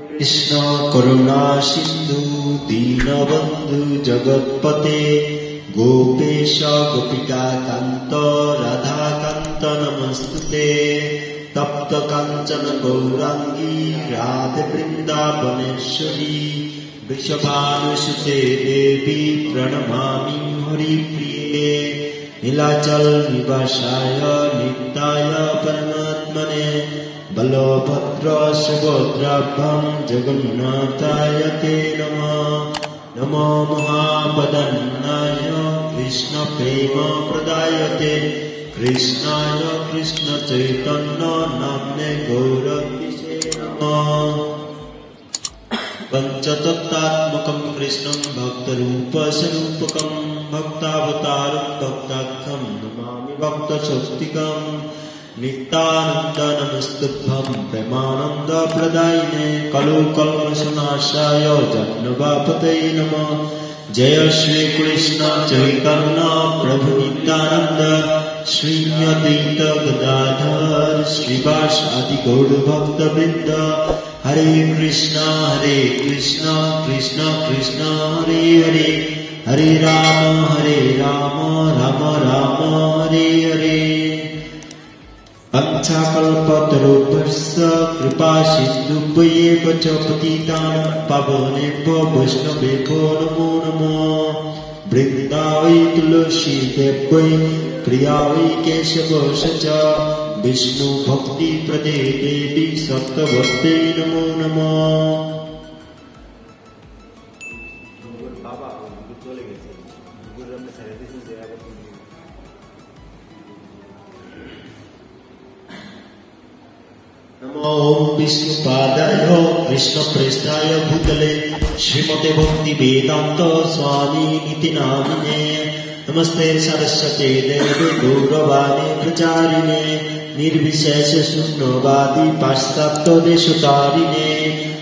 कृष्ण करुणा सिंधु दीनबंधु जगत्पते गोपेश गोपिका कांत राधा कांत नमस्तुते तप्त कांचन गौरांगी राधे वृंदावनेश्वरी वृषभानुसुते देवी प्रणमामि हरिप्रिये नीलाचल निवासाय नित्याय परमात्मने बलभद्र सुभद्राभ्यां जगन्नाथाय ते नमः नमो महावदन्नाय कृष्णप्रेम प्रदायते कृष्णाय कृष्ण चैतन्य नाम्ने गौरतिसे नमः। पंचतत्त्वात्मकं कृष्णं भक्तरूपस्वरूपकं भक्तावतारं भक्ताख्यं नमामि भक्तशक्तिकं। नित्यानंद नमस्तुभ्यं प्रेमानंद प्रदायिने कलौ कल्मषनाशाय जन्मवापतये नमः। जय श्री कृष्ण चैतन्य प्रभु नित्यानंद श्री अद्वैत गदाधर श्रीवासादि गौर भक्तवृंद। हरे कृष्ण कृष्ण कृष्ण हरे हरे, हरे राम राम राम हरे हरे। पंचाकल्पतरुभ्यश्च कृपा सिन्धुभ्येव च पतितानां पावनेभ्यो वैष्णवेभ्यो नमो नमः। वृन्दावै तुलसी देव्यै प्रिया वै केशवश च विष्णुभक्तिप्रदे देवी सप्तवत्यै नमो नमः। ओम विष्णुपादाय कृष्णप्रेष्ठाय भूतले श्रीमते भक्ति वेदांत स्वामी इति नामिने। नमस्ते सरस्वती देवे गौरवाणी प्रचारिणे निर्विशेष शून्यवादी पाश्चात्य देशतारिणे।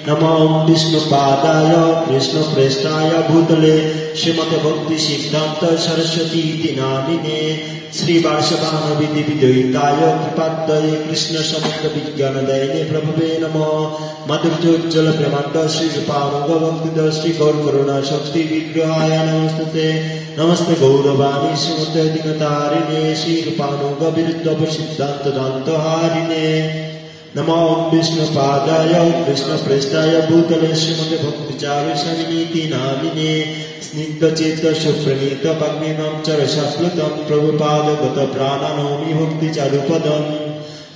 नमो विष्णुपादाय कृष्णप्रेष्ठाय भूतले श्रीमते भक्ति सिद्धांत सरस्वती इति नामिने। श्री वार्षवानवि विद्वैताय कृपाद्वये कृष्ण समुद्र विज्ञानदायिने प्रभवे नमः। माधुर्योज्ज्वल ब्रह्मांड श्री रूपानुग भक्तिद श्री गौर करुणा शक्ति विग्रहाय नमस्ते। नमस्ते गौरवाणी श्रीमते दीनतारिणे श्री रूपानुग विरुद्ध सिद्धांत दान्तहारिणे। नमो विष्णुपादाय कृष्णप्रेष्ठाय भूतले श्रीमते भक्तिचारुषामिनीति नामिने। स्निग्धचेत सुप्रणीत पद्मिनं च रसप्लुतं प्रभुपादगत प्राणनौमि भक्तिचारुपदम्।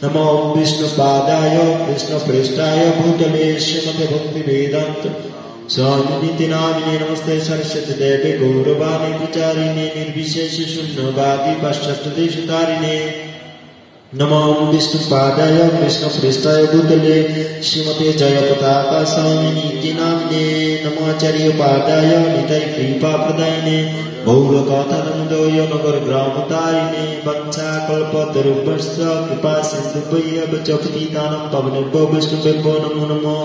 नमो विष्णुपादाय कृष्णप्रेष्ठाय भूतले श्रीमते भक्तिवेदान्त स्वामिनीति नामिने। नमस्ते सरस्वती देवे गौरवाणी प्रचारिणे निर्विशेष शून्यवादी पाश्चात्य देशतारिणे। नमो विष्णुपादाय कृष्णप्रेष्ठाय भूतले श्रीमते जयपताका स्वामिनीति नामिने। नमाचार्यपादाय निताय कृपाप्रदायिने गौरकथानन्दोय नगरग्रामतारिणे। वंशाकल्पतरुभ्यश्च कृपा सिन्धुभ्येव च पतितानां पावनेभ्यो वैष्णवेभ्यो नमो नमः।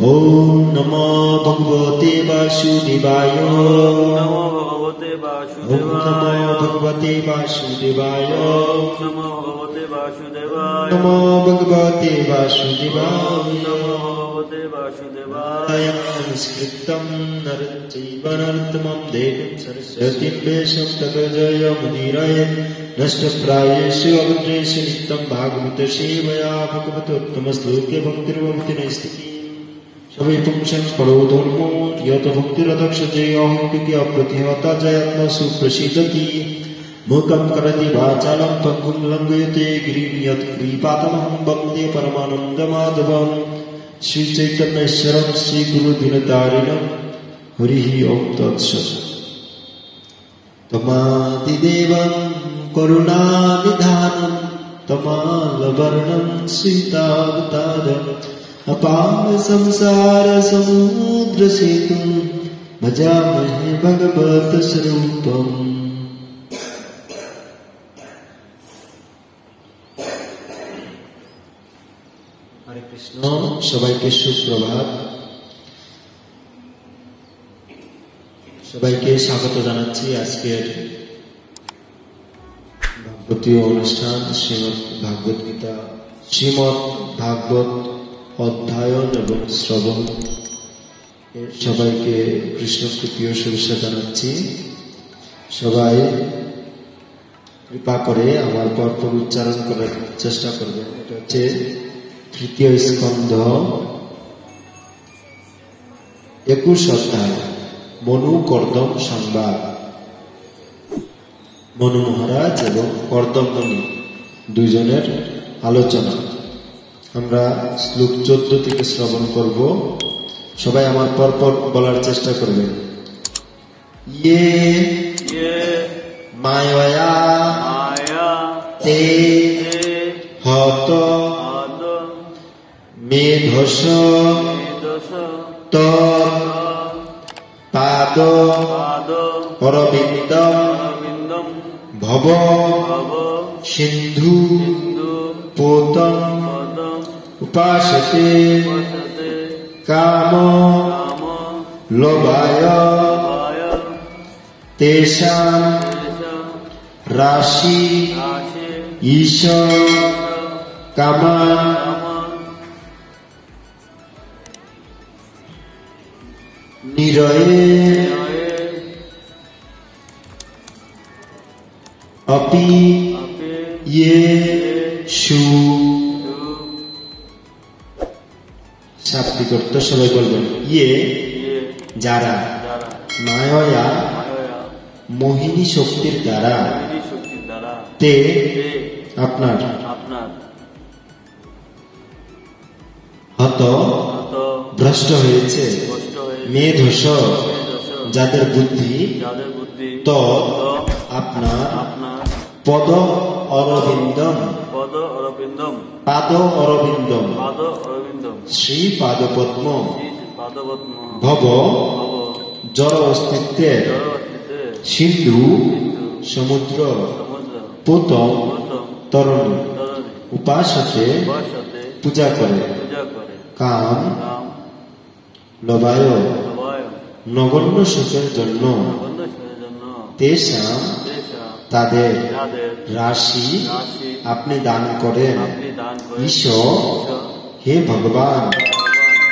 ओम नमो भगवते वासुदेवाय, नमो भगवते वासुदेवाय, नमो भगवते वासुदेवाय, नमो भगवते वासुदेवाय, नमो भगवते वासुदेवाय, नमो भगवते वासुदेवाय। संस्कृतं नरं चैव नरोत्तमं देवीं सरस्वतीं वेषं ततो जयमुदीरये। नष्टप्रायेषु अभद्रेषु नित्यं भागवतसेवया भगवतोत्तमश्लोके भक्तिर्भक्तिनैस्तिकी। सबै पुंसं परो धर्मो यत भक्तिरदक्षते अहंकृति अप्रतिहता जयात्मसु प्रसीदति। मूकं करोति वाचालं पङ्गुं लङ्घयते गिरिं यत्कृपातमहं वन्दे परमानन्दमाधवम्। श्रीचैतन्येश्वरं श्रीगुरुदिनतारिणं हरिः ओं तत्सत्। तमादिदेवं करुणानिधानं तमालवर्णं सीतावतारम्। अपार संसार समुद्र सेतुं भजामहे भगवत स्वरूपम्। हरे कृष्ण। সবাইকে সুপ্রভাত। সবাইকে স্বাগত জানাচ্ছি আজকের ভাগবতীয় অনুষ্ঠান শ্রীমদ্ ভাগবত গীতা, শ্রীমদ্ ভাগবত অধ্যয়ন এবং শ্রবণ। সবাইকে কৃষ্ণপ্রীতীয় শুভেচ্ছা জানাচ্ছি। সবাই কৃপা করে আমার পরপর উচ্চারণ করার চেষ্টা করবেন। এটা হচ্ছে তৃতীয় স্কন্ধ 21 অধ্যায় মনু কর্দম সংবাদ। মনু মহারাজ এবং কর্দম মুনি দুইজনের আলোচনা। আমরা শ্লোক 14 থেকে শ্রবণ করব। সবাই আমার পরপর বলার চেষ্টা করবেন। ইয়ে মায়া তে হত আদ মেধস মেদস তৎ পাদ পাদ অরবিন্দ অরবিন্দম ভব ভব সিন্ধু সিন্ধু পোতম পদম উপাসতে উপাসতে কাম কাম লোভায় ভায় তেষাং তেষাং রাশি রাশি ঈশ কামান কামান নিরয়ে নয়ে অপি আপে ইয়ে সু সু শাব্দিক অর্থ সবাই বলবেন ইয়ে ইয়ে যারা যারা মায়া মায়া মোহিনী শক্তির দ্বারা বিধি শক্তির দ্বারা তে তে আপনার আপনার হত হত ভ্রষ্ট হয়েছে কষ্ট হয়ে মেধস মেদস যাদের বুদ্ধি যাদের বুদ্ধি তো তো আপনার আপনার পদ অরবিন্দম পদ অরবিন্দম পাদ অরবিন্দম পাদ অরবিন্দম শ্রী পাদপদ্ম শ্রী পাদপদ্ম ভব ভব জড় অস্তিত্বের জড় অস্তিত্বে সিন্ধু সিন্ধু সমুদ্র সমুদ্র পোতম গৌতম তরণী তরণী উপাসতে উপাসতে পূজা করে পূজা করে কাম কাম লবায় ভয় নগণ্য সুখের জন্য বন্ধুদের জন্য তেষাম দেশা তাদের যাদের রাশি রাশি আপনি দান করেন আপনি দান করেন ঈশ্বর হে ভগবান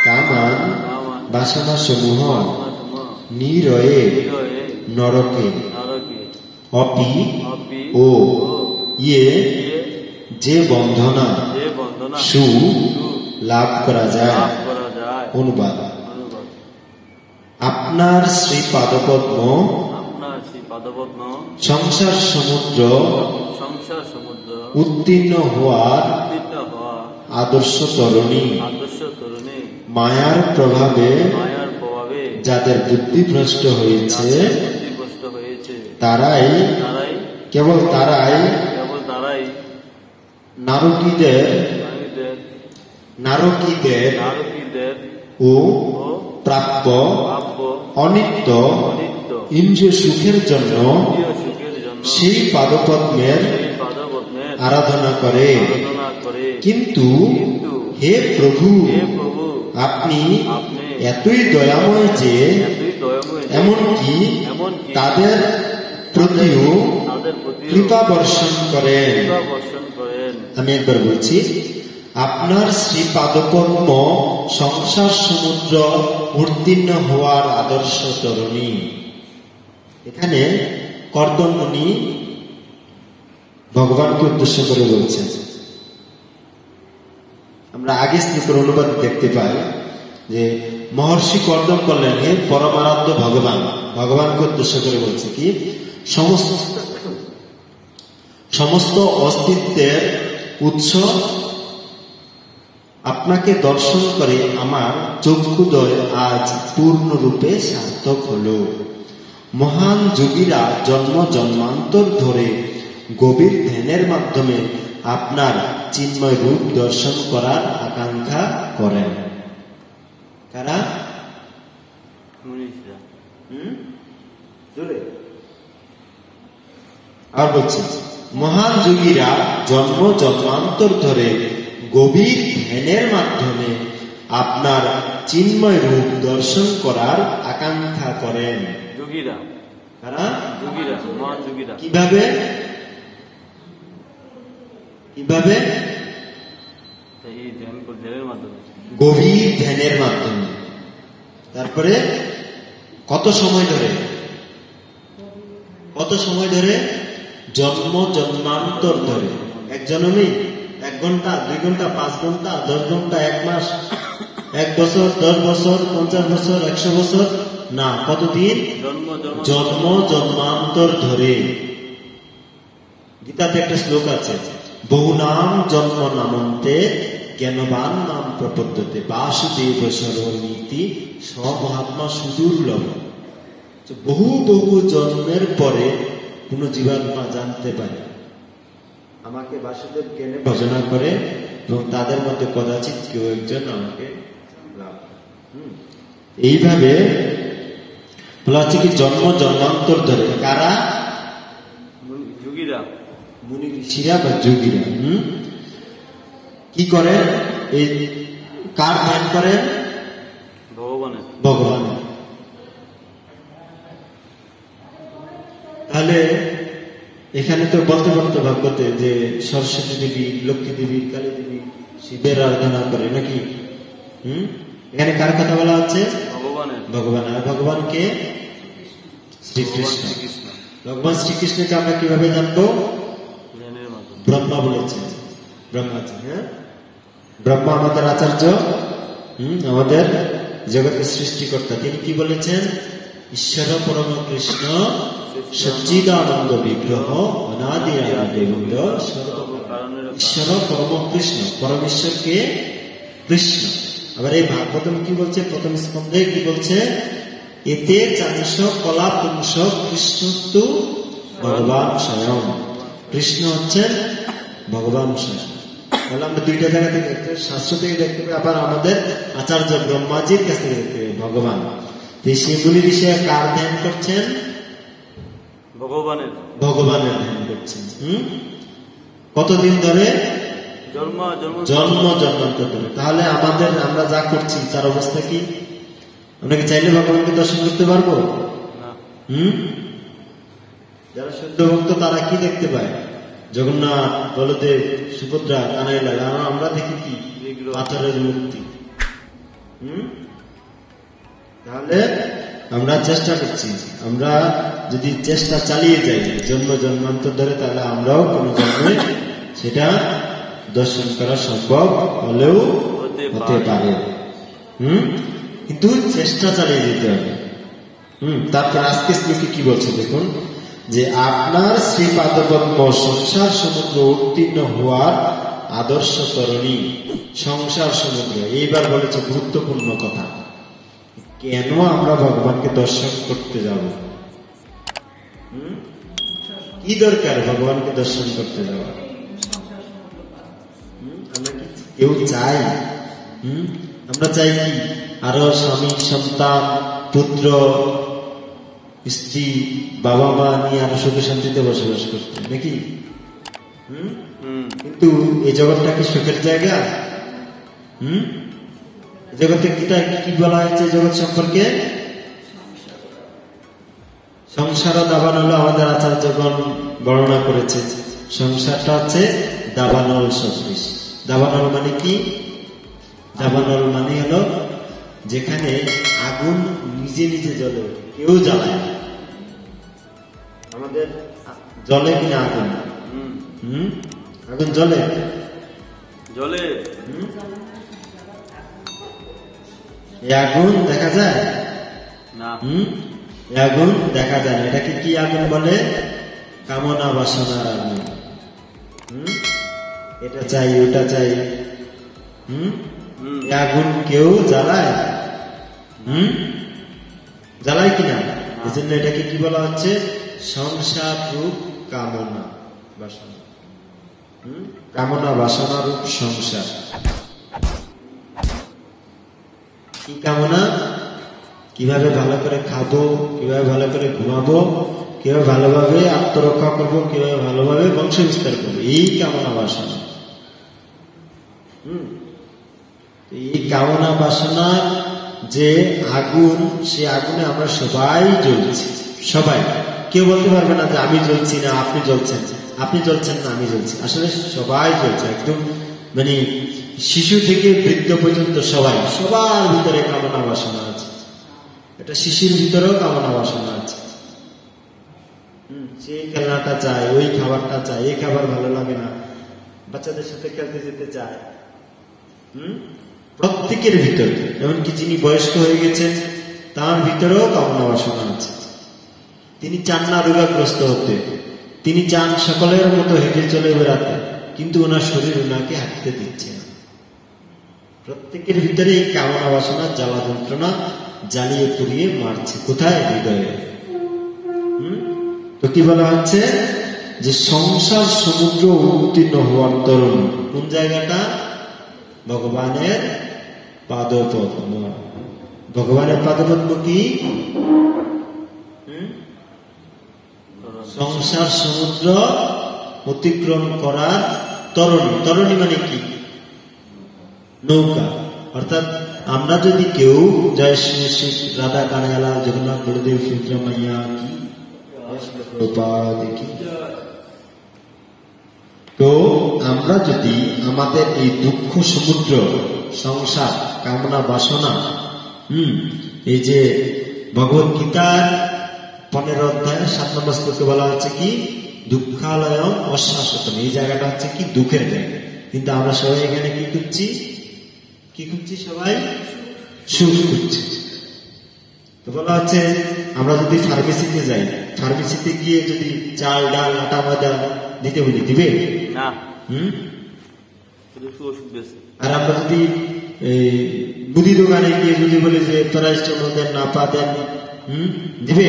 কামান কামান বাসনা সমূহ বাসনাসমূহ নিরয়ে হৃদয়ে নরকে নরকে অপি অপি ও ইয়ে ইয়ে যে বন্ধনা যে বন্দনা সু লাভ করা যায় লাভ করা যায় অনুবাদ অনুবাদ আপনার শ্রী পাদপদ্ম আপনার সেই পাদপদ্ম সংসার সমুদ্র সংসার সমুদ্র উত্তীর্ণ হওয়ার উত্তীর্ণ হওয়া আদর্শ তরণী আদর্শ তরুণী মায়ার প্রভাবে মায়ার প্রভাবে যাদের বুদ্ধিভ্রষ্ট হয়েছে যাদের বুদ্ধিভ্রষ্ট হয়েছে তারাই তারাই কেবল তারাই কেবল তারাই নারকীদের নারীদের নারকীদের নারকীদের ও ও প্রাপ্য কাব্য অনিত্য অনিত্য ইন্দ্রিয় সুখের জন্য প্রিয় সুখের জন্য সেই পাদপদ্মের সেই পাদপদ্মের আরাধনা করে আরাধনা করে কিন্তু কিন্তু হে প্রভু হে প্রভু আপনি আপনি এতই দয়াময় যে এতই দয়াময় যে এমনকি এমনকি তাদের প্রতিও তাদের প্রতি কৃপা বর্ষণ করেন কৃপা বর্ষণ করেন আমি একবার বলছি আপনার শ্রী পাদপদ্ম সংসার সমুদ্র উত্তীর্ণ হওয়ার আদর্শ তরণী এখানে কর্দমমুনি ভগবানকে উদ্দেশ্য করে বলছেন আমরা আগে শ্লোকের অনুবাদ দেখতে পাই যে মহর্ষি কর্দম করলেন হে পরমারাধ্য ভগবান ভগবানকে উদ্দেশ্য করে বলছে কি সমস্ত অস্তিত্বের উৎস আপনাকে দর্শন করে আমার চক্ষুদয় আজ পূর্ণরূপে সার্থক হল মহান যোগীরা জন্ম জন্মান্তর ধরে গভীর ধ্যানের মাধ্যমে আপনার চিন্ময় রূপ দর্শন করার আকাঙ্ক্ষা করেন কারা মনীষীরা আর বলছি মহান যোগীরা জন্ম জন্মান্তর ধরে গভীর ধ্যানের মাধ্যমে আপনার চিন্ময় রূপ দর্শন করার আকাঙ্ক্ষা করেন যোগীরা কারা যোগীরা মহান যোগীরা কিভাবে কিভাবে এই ধ্যানের মাধ্যমে গভীর ধ্যানের মাধ্যমে তারপরে কত সময় ধরে জন্ম জন্মান্তর ধরে এক জন্মে 1 ঘন্টা 2 ঘন্টা 5 ঘন্টা 10 ঘন্টা 1 মাস 1 বছর 10 বছর 50 বছর 100 বছর না কতদিন জন্ম জন্মান্তর ধরে গীতাতে একটা শ্লোক আছে বহু নাম জন্ম নামন্তে জ্ঞানবান নাম প্রপদ্যতে বাসুদেব সর্বনীতি স্বমহাত্মা সুদুর্লভ বহু বহু জন্মের পরে কোন জীবাত্মা জানতে পারে আমাকে বাসুদেব জ্ঞানে ভজনা করে এবং তাদের মধ্যে কদাচিৎ কেউ একজন আমাকে লাভ করে। এইভাবে বলা হচ্ছে কি জন্ম জন্মান্তর ধরে কারা? যোগীরা, মুনি ঋষিরা বা যোগীরা কি করেন? এই কার ধ্যান করেন? ভগবানের। ভগবানের। তাহলে এখানে তো বলতে বলতে ভাগবতে যে সরস্বতী দেবী, লক্ষ্মী দেবী, কালী দেবী, শিবের আরাধনা করে নাকি? এখানে কার কথা বলা হচ্ছে? ভগবানের। ভগবান। আর ভগবানকে? শ্রীকৃষ্ণ। শ্রীকৃষ্ণ। ভগবান শ্রীকৃষ্ণকে আমরা কিভাবে জানবো? জ্ঞানের মাধ্যমে। ব্রহ্মা বলেছেন, ব্রহ্মাজি। হ্যাঁ, ব্রহ্মা আমাদের আচার্য, আমাদের জগতের সৃষ্টিকর্তা। তিনি কি বলেছেন? ঈশ্বর পরম কৃষ্ণ সচ্চিদানন্দ বিগ্রহ অনাদি আদি গোবিন্দ। ঈশ্বর পরম কৃষ্ণ, পরমেশ্বরকে কৃষ্ণ। আবার এই ভাগবতম কি বলছে? প্রথম স্কন্ধে কি বলছে? এতে চানিশ কলা পুংস কৃষ্ণস্তু ভগবান স্বয়ং। কৃষ্ণ হচ্ছেন ভগবান স্বয়ং। তাহলে আমরা দুইটা জায়গা থেকে দেখতে, শাস্ত্র থেকে দেখতে পাই, আবার আমাদের আচার্য ব্রহ্মাজির কাছ থেকে দেখতে পাই ভগবান। সেগুলি বিষয়ে কার ধ্যান করছেন? ভগবানের। ভগবানের ধ্যান করছেন। কতদিন ধরে? জন্ম জন্মান্তর ধরে। তাহলে আমাদের আমরা যা করছি তার অবস্থা কি? আমরা কি চাইলে ভগবানকে দর্শন করতে পারবো? না। যারা শুদ্ধ ভক্ত তারা কি দেখতে পায়? জগন্নাথ, বলদেব, সুভদ্রা, কানাইলা। আমরা দেখি কি? পাথরের মূর্তি। তাহলে আমরা চেষ্টা করছি, আমরা যদি চেষ্টা চালিয়ে যাই জন্ম জন্মান্তর ধরে, তাহলে আমরাও কোনো জন্মে সেটা দর্শন করা সম্ভব হলেও হতে পারে। কিন্তু চেষ্টা চালিয়ে যেতে হবে। তারপর আজকে শ্লোকে কি বলছে দেখুন, যে আপনার শ্রীপাদপদ্ম সংসার সমুদ্র উত্তীর্ণ হওয়ার আদর্শ তরণী। সংসার সমুদ্র, এইবার বলেছে গুরুত্বপূর্ণ কথা। কেন আমরা ভগবানকে দর্শন করতে যাব? কি দরকার ভগবানকে দর্শন করতে যাওয়া? আমরা কি কেউ চাই? আমরা চাই কি আরো স্বামী, সন্তান, পুত্র, স্ত্রী, বাবা মা নিয়ে আরো সুখে শান্তিতে বসবাস করতে নাকি? কিন্তু এই জগৎটা কি সুখের জায়গা? জগতে কি বলা হয়েছে জগৎ সম্পর্কে? সংসার দাবানল। আমাদের আচার্যগণ বর্ণনা করেছে সংসারটা হচ্ছে দাবানল সদৃশ। দাবানল মানে কি? দাবানল মানে হলো যেখানে আগুন নিজে নিজে জ্বলে, কেউ জ্বালায় না। আমাদের জ্বলে কিনা আগুন? আগুন জ্বলে? জ্বলে। আগুন দেখা যায় না। আগুন দেখা যায় না। এটাকে কি আগুন বলে? কামনা বাসনার আগুন। এটা চাই, ওটা চাই। আগুন কেউ জ্বালায়? জ্বালায় কিনা? এই জন্য এটাকে কি বলা হচ্ছে? সংসার রূপ কামনা বাসনা। কামনা বাসনা রূপ সংসার। কি কামনা? কিভাবে ভালো করে খাবো, কিভাবে ভালো করে ঘুমাবো, কিভাবে ভালোভাবে আত্মরক্ষা করবো, কিভাবে ভালোভাবে বংশ বিস্তার করবো, এই কামনা বাসনা। এই কামনা বাসনা যে আগুন, সে আগুনে আমরা সবাই জ্বলছি। সবাই, কেউ বলতে পারবে না যে আমি জ্বলছি না, আপনি জ্বলছেন, আপনি জ্বলছেন না আমি জ্বলছি। আসলে সবাই জ্বলছে, একদম মানে শিশু থেকে বৃদ্ধ পর্যন্ত সবাই, সবার ভিতরে কামনা বাসনা আছে। এটা শিশুর ভিতরেও কামনা বাসনা আছে। সেই খেলনাটা চায়, ওই খাবারটা চায়, এই খাবার ভালো লাগে না, বাচ্চাদের সাথে খেলতে যেতে চায়। প্রত্যেকের ভিতরে, এমনকি যিনি বয়স্ক হয়ে গেছেন তার ভিতরেও কামনা বাসনা আছে। তিনি চান না রোগাগ্রস্ত হতে, তিনি চান সকলের মতো হেঁটে চলে বেড়াতে, কিন্তু ওনার শরীর ওনাকে হাঁটতে দিচ্ছে না। প্রত্যেকের ভিতরে এই কামনা বাসনা জ্বালা যন্ত্রণা জ্বালিয়ে পুড়িয়ে মারছে। কোথায়? হৃদয়ে। তো কি বলা হচ্ছে? যে সংসার সমুদ্র উত্তীর্ণ হওয়ার তরুণী। কোন জায়গাটা? ভগবানের পাদপদ্ম। ভগবানের পাদপদ্ম কি? সংসার সমুদ্র অতিক্রম করার তরণী। তরণী মানে কি? নৌকা। অর্থাৎ আমরা যদি কেউ জয় শ্রী শ্রী রাধা কানায়ালা জগন্নাথ বলদেব সুব্রমণ্যা কি, তো আমরা যদি আমাদের এই দুঃখ সমুদ্র সংসার কামনা বাসনা, এই যে ভগবত গীতার 15 অধ্যায় 7 নম্বর শ্লোকে বলা হচ্ছে কি দুঃখালয়ম অশ্বাসতম, এই জায়গাটা হচ্ছে কি দুঃখের জায়গা। কিন্তু আমরা সবাই এখানে কি খুঁজছি? কি খুঁজছি? সবাই সুখ খুঁজছি। তো বলা হচ্ছে আমরা যদি ফার্মেসিতে যাই, ফার্মেসিতে গিয়ে যদি চাল ডাল আটা ময়দা দিতে বলি, দিবে না? আর আমরা যদি মুদি দোকানে গিয়ে যদি বলি যে প্যারাসিটামল দেন, না পা দেন, দিবে?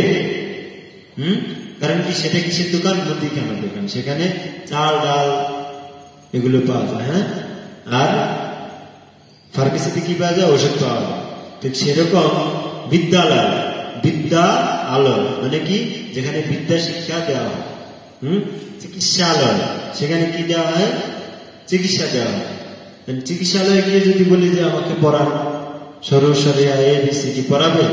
কারণ কি সেটা কিসের দোকান? মুদিখানার দোকান। সেখানে চাল ডাল এগুলো পাওয়া যায়। হ্যাঁ, আর ফার্মেসিতে কি পাওয়া যায়? ওষুধ পাওয়া যায়। ঠিক সেরকম বিদ্যালয়, বিদ্যা আলয় মানে কি? যেখানে বিদ্যা শিক্ষা দেওয়া হয়। চিকিৎসালয়, সেখানে কি দেওয়া হয়? চিকিৎসা দেওয়া হয়। চিকিৎসালয়ে গিয়ে যদি বলি যে আমাকে পড়ান সরসরিয়া এবিসিডি, পড়াবে?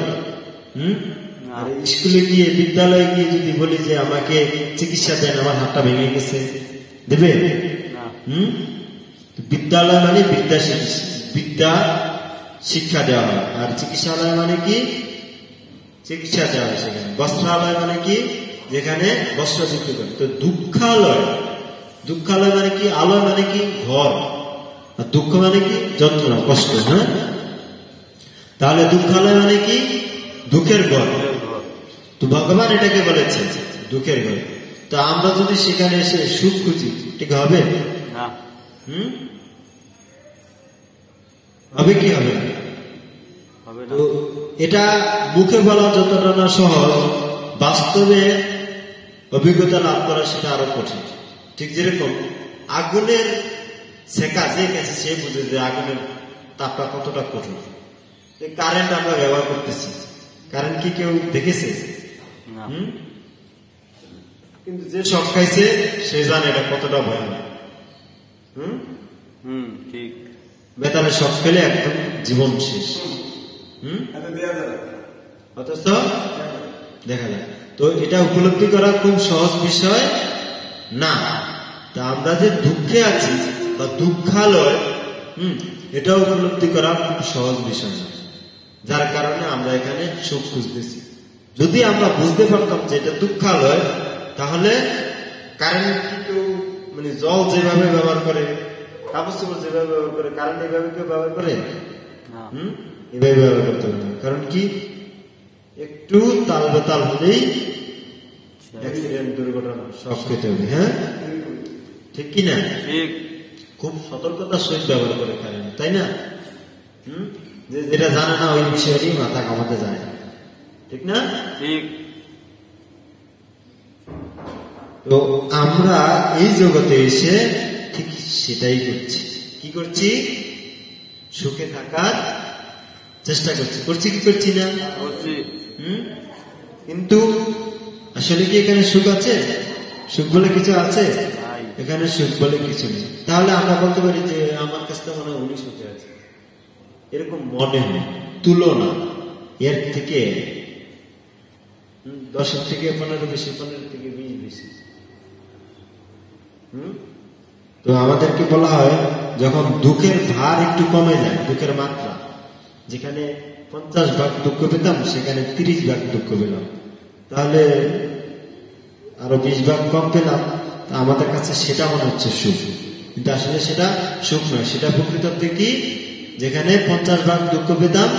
আর স্কুলে গিয়ে বিদ্যালয়ে গিয়ে যদি বলি যে আমাকে চিকিৎসা দেন, আমার হাতটা ভেঙে গেছে, দেবে? বিদ্যালয় মানে বিদ্যা শিক্ষা দেওয়া হয়। আর চিকিৎসালয় মানে কি? চিকিৎসা দেওয়া হয় সেখানে। বস্ত্রালয় মানে কি? যেখানে বস্ত্র বিক্রি করে। তো দুঃখালয়, দুঃখালয় মানে কি? আলয় মানে কি? ঘর। আর দুঃখ মানে কি? যন্ত্রণা, কষ্ট। হ্যাঁ, তাহলে দুঃখালয় মানে কি? দুঃখের ঘর। তো ভগবান এটাকে বলেছে দুঃখের ঘর। তো আমরা যদি সেখানে এসে সুখ খুঁজি, ঠিক হবে? হবে কি হবে? তো এটা মুখে বলা যতটা না সহজ, বাস্তবে অভিজ্ঞতা লাভ করা সেটা আরো কঠিন। ঠিক যেরকম আগুনের শেখা যে গেছে সে বুঝে যে আগুনের তাপটা কতটা কঠিন। কারেন্ট আমরা ব্যবহার করতেছি, কারেন্ট কি কেউ দেখেছে? কিন্তু যে শক খাইছে সে জানে এটা কতটা ভয়ানক। ঠিক। বেতালে শক খেলে একদম জীবন শেষ। অথচ দেখা যায়। তো এটা উপলব্ধি করা খুব সহজ বিষয় না। তা আমরা যে দুঃখে আছি বা দুঃখালয়, এটা উপলব্ধি করা খুব সহজ বিষয় না, যার কারণে আমরা এখানে সুখ খুঁজতেছি। যদি আমরা বুঝতে পারতাম যে এটা দুঃখালয়, তাহলে কারেন্ট কিন্তু মানে জল যেভাবে ব্যবহার করে, কাগজ যেভাবে ব্যবহার করে, কারেন্ট এইভাবে কেউ ব্যবহার করে? এভাবে ব্যবহার করতে হবে না। কারণ কি একটু তাল বেতাল হলেই অ্যাক্সিডেন্ট, দুর্ঘটনা সব খেতে হবে। হ্যাঁ, ঠিক কিনা? খুব সতর্কতার সহিত ব্যবহার করে কারেন্ট, তাই না? যেটা জানে না ওই বিষয়টি মাথা কামাতে যায়, ঠিক না? ঠিক। তো আমরা এই জগতে এসে ঠিক সেটাই করছি। কি করছি? সুখে থাকার চেষ্টা করছি। করছি কি করছি না? কিন্তু আসলে কি এখানে সুখ আছে? সুখ বলে কিছু আছে? এখানে সুখ বলে কিছু নেই। তাহলে আমরা বলতে পারি যে আমার কাছে তো মনে হয় উনি সুখে আছে, এরকম মনে হয়। তুলনা এর থেকে 10 থেকে 15 বেশি, 15 থেকে 20 বেশি। তো আমাদেরকে বলা হয় যখন দুঃখের ভার একটু কমে যায়, দুঃখের মাত্রা, যেখানে 50 ভাগ দুঃখ পেতাম সেখানে 30 ভাগ দুঃখ পেলাম, তাহলে আরো 20 ভাগ কম পেলাম। তা আমাদের কাছে সেটা মনে হচ্ছে সুখ, কিন্তু আসলে সেটা সুখ নয়। সেটা প্রকৃততে কি? যেখানে 50 ভাগ দুঃখ পেতাম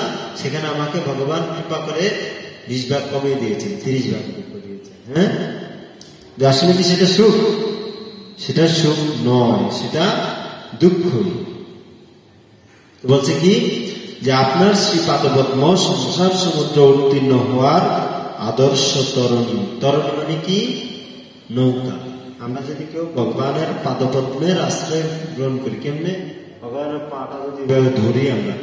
সেখানে আমাকে ভগবান কৃপা করে 20 ভাগ কমিয়ে দিয়েছে, 30 ভাগ দুঃখ দিয়েছে। হ্যাঁ, আসলে কি সেটা সুখ? সেটা সুখ নয়, সেটা দুঃখ। বলছে কি যে আপনার শ্রীপাদপদ্ম সংসার সমুদ্র উত্তীর্ণ হওয়ার আদর্শ তরণী। তরণী মানে কি? নৌকা। আমরা যদি কেউ ভগবানের পাদপদ্মের আশ্রয় গ্রহণ করি, কেমনে? ভগবানের পাটা যদি এভাবে ধরি আমরা,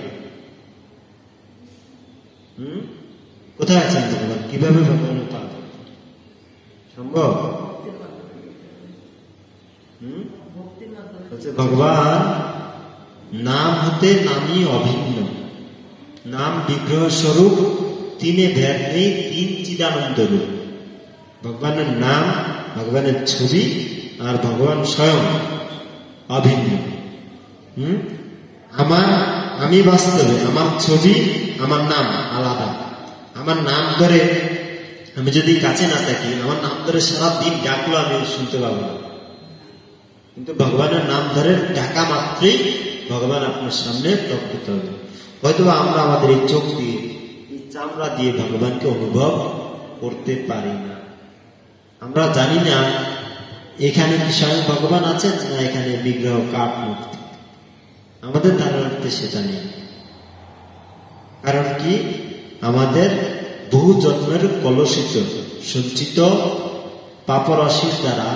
কোথায় আছেন ভগবান? কিভাবে ভগবানের পা ধরব? সম্ভব? ভগবান নাম হতে নামই অভিন্ন, নাম বিগ্রহ স্বরূপ, তিনে ভেদ নেই, তিন চিদানন্দ রূপ। ভগবানের নাম, ভগবানের ছবি আর ভগবান স্বয়ং অভিন্ন। আমি বাস্তবে আমার ছবি, আমার নাম আলাদা। আমার নাম ধরে আমি যদি কাছে না থাকি, আমার নাম ধরে সারা দিন ডাকলো আমি শুনতে পাবো না, কিন্তু ভগবানের নাম ধরে ডাকা মাত্রই ভগবান আপনার সামনে প্রকট হবে। হয়তো আমরা আমাদের এই চোখ দিয়ে, এই চামড়া দিয়ে ভগবানকে অনুভব করতে পারি না। আমরা জানি না এখানে কি স্বয়ং ভগবান আছেন না এখানে বিগ্রহ, কাঠ, মূর্তি। আমাদের ধারণাতে সেটা নেই। কারণ কি? আমাদের বহু জন্মের কলুষিত সঞ্চিত পাপরাশির দ্বারা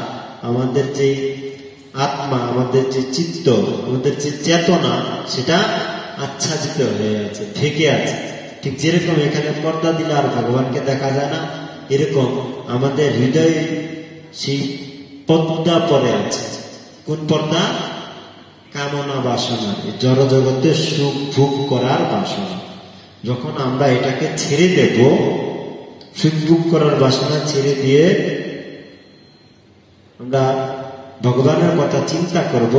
আমাদের যে আত্মা, আমাদের যে চিত্ত, আমাদের যে চেতনা, সেটা আচ্ছাদিত হয়ে আছে, ঢেকে আছে। ঠিক যেরকম এখানে পর্দা দিলে আর ভগবানকে দেখা যায় না, এরকম আমাদের হৃদয়ে সেই পর্দা পড়ে আছে। কোন পর্দা? কামনা বাসনা, জড় জগতে সুখ ভোগ করার বাসনা। যখন আমরা এটাকে ছেড়ে দেব, সুখ ভোগ করার বাসনা ছেড়ে দিয়ে আমরা ভগবানের কথা চিন্তা করব,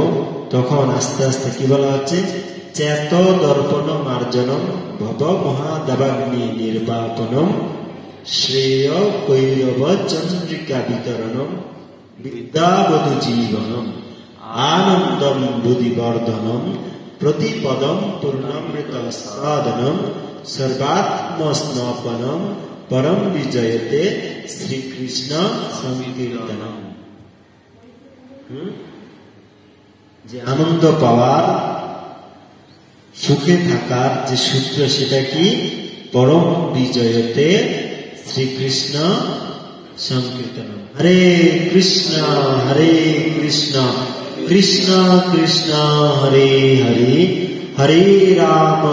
তখন আস্তে আস্তে কি বলা হচ্ছে? চেত দর্পণ মার্জনম ভব মহাদাবাগ্নি নির্বাপনম শ্রেয় কৈরব চন্দ্রিকা বিতরণম বিদ্যাবধূ জীবনম আনন্দম বুদ্ধিবর্ধনম প্রতিপদম পূর্ণামৃত সাধনম সর্বাত্মস্নপনম পরম বিজয়তে শ্রীকৃষ্ণ সংকীর্তনম। যে আনন্দ পাওয়ার, সুখে থাকার যে সূত্র, সেটা কি? পরম বিজয়তে শ্রীকৃষ্ণ সংকীর্তনম। হরে কৃষ্ণ কৃষ্ণ কৃষ্ণ হরে হরে, হরে রাম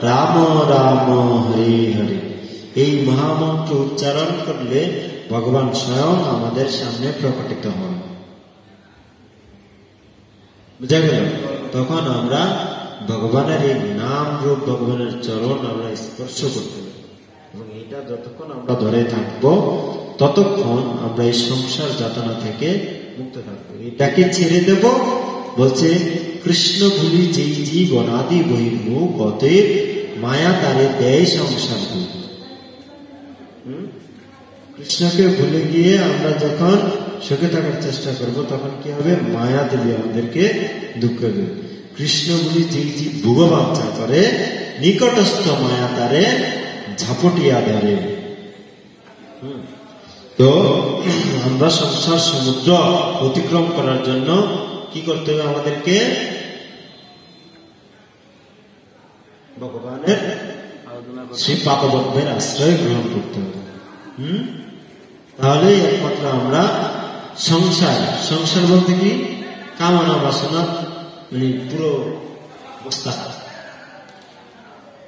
রাম রাম হরে হরে। এই মহামন্ত্র উচ্চারণ করলে ভগবান স্বয়ং আমাদের সামনে প্রকটিত হন। বুঝা গেল? তখন আমরা ভগবানের এই নাম রূপ, ভগবানের চরণ আমরা স্পর্শ করতে পারি। এবং এটা যতক্ষণ আমরা ধরে থাকবো, ততক্ষণ আমরা এই সংসার যাতনা থেকে মুক্ত থাকবো। এটাকে ছেড়ে দেব, বলছে কৃষ্ণ ভুলি যেই জীবন আদি বহির্মুখ, অতএব মায়া তারে দেয় সংসার দুঃখ। কৃষ্ণকে ভুলে গিয়ে আমরা যখন সুখে থাকার চেষ্টা করব, তখন কি হবে? মায়া দেবে আমাদেরকে দুঃখ দেবে। কৃষ্ণ বলি যেই জীব ভোগবাঞ্ছা করে, নিকটস্থ মায়া তারে ঝাপটিয়া ধরে। তো আমরা সংসার সমুদ্র অতিক্রম করার জন্য কি করতে হবে? আমাদেরকে ভগবানের শ্রী পাদপদ্মের আশ্রয় গ্রহণ করতে হবে। তাহলে একমাত্র আমরা সংসার বলতে কি? কামনা বাসনা, মানে পুরো অবস্থা।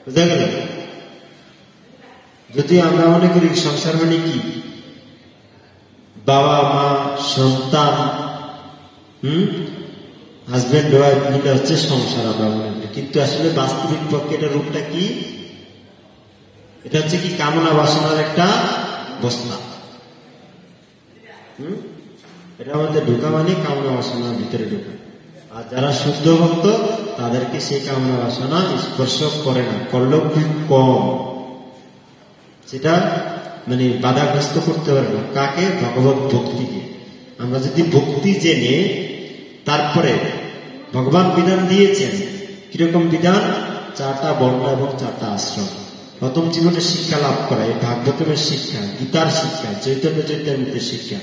বুঝা গেল? যদি আমরা মনে করি সংসার মানে কি? বাবা মা সন্তান, হাজবেন্ড ওয়াইফ মিলে হচ্ছে সংসার আমরা মনে করি। কিন্তু আসলে বাস্তবিক পক্ষে এটা রূপটা কি? এটা হচ্ছে কি? কামনা বাসনার একটা বস্তা। এটা আমাদের ঢোকা মানে কামনা বাসনার ভিতরে ঢোকা। আর যারা শুদ্ধ ভক্ত, তাদেরকে সেই কামনা বাসনা স্পর্শ করে না, করলেও খুব কম। সেটা মানে বাধাগ্রস্ত করতে পারে না। কাকে? ভগবত ভক্তিকে। আমরা যদি ভক্তি জেনে তারপরে ভগবান বিধান দিয়েছেন, কিরকম বিধান? 4টা বর্ণ এবং 4টা আশ্রম। প্রথম জীবনে শিক্ষা লাভ করা, এই ভাগবতের শিক্ষা, গীতার শিক্ষা, চৈতন্য চৈতন্যের শিক্ষা।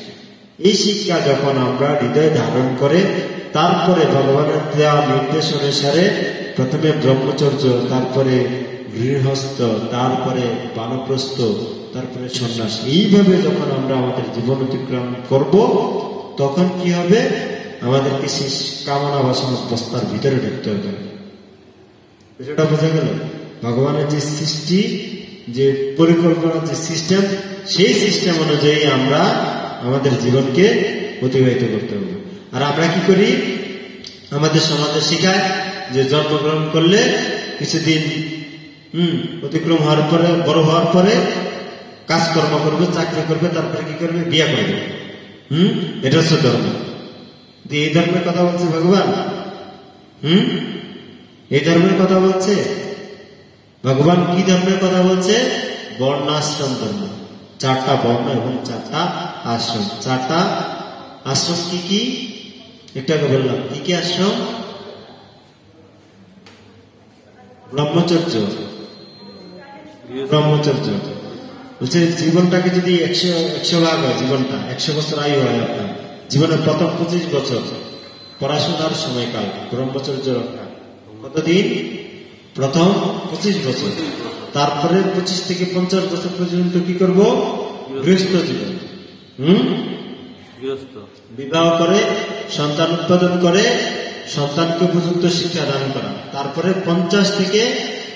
এই শিক্ষা যখন আমরা হৃদয়ে ধারণ করে, তারপরে ভগবানের দেওয়া নির্দেশ অনুসারে প্রথমে ব্রহ্মচর্য, তারপরে গৃহস্থ, তারপরে বানপ্রস্থ, তারপরে সন্ন্যাস। এইভাবে যখন আমরা আমাদের জীবন অতিক্রম করব, তখন কি হবে? আমাদেরকে সেই কামনা বাসনা বস্তার ভিতরে ঢুকতে হবে। বিষয়টা বোঝা গেল? ভগবানের যে সৃষ্টি, যে পরিকল্পনা, যে সিস্টেম, সেই সিস্টেম অনুযায়ী আমরা আমাদের জীবনকে অতিবাহিত করতে হবে। আর আমরা কি করি? আমাদের সমাজে শেখায় যে জন্মগ্রহণ করলে কিছুদিন অতিক্রম হওয়ার পরে, বড় হওয়ার পরে কাজকর্ম করবে, চাকরি করবে, তারপরে কি করবে? বিয়ে করবে। এটা হচ্ছে ধর্ম। এই ধর্মের কথা বলছে ভগবান? এই ধর্মের কথা বলছে ভগবান? কি ধর্মের কথা বলছে? বর্ণাশ্রম ধর্ম। 4টা বর্ণ এবং 4টা আশ্রম। 4টা আশ্রম কি কি? একটু আগে বললাম। কি কি আশ্রম? ব্রহ্মচর্য। ব্রহ্মচর্য বলছে জীবনটাকে যদি 100 ভাগ হয়, জীবনটা 100 বছর আয়ু হয় আপনার, জীবনের প্রথম 25 বছর পড়াশোনার সময়কাল ব্রহ্মচর্য রক্ষা। কতদিন? প্রথম 25 বছর। তারপরে 25 থেকে 50 বছর পর্যন্ত কি করব? গৃহস্থ জীবন। বিবাহ করে, সন্তান উৎপাদন করে, সন্তানকে উপযুক্ত শিক্ষা দান করা। তারপরে 50 থেকে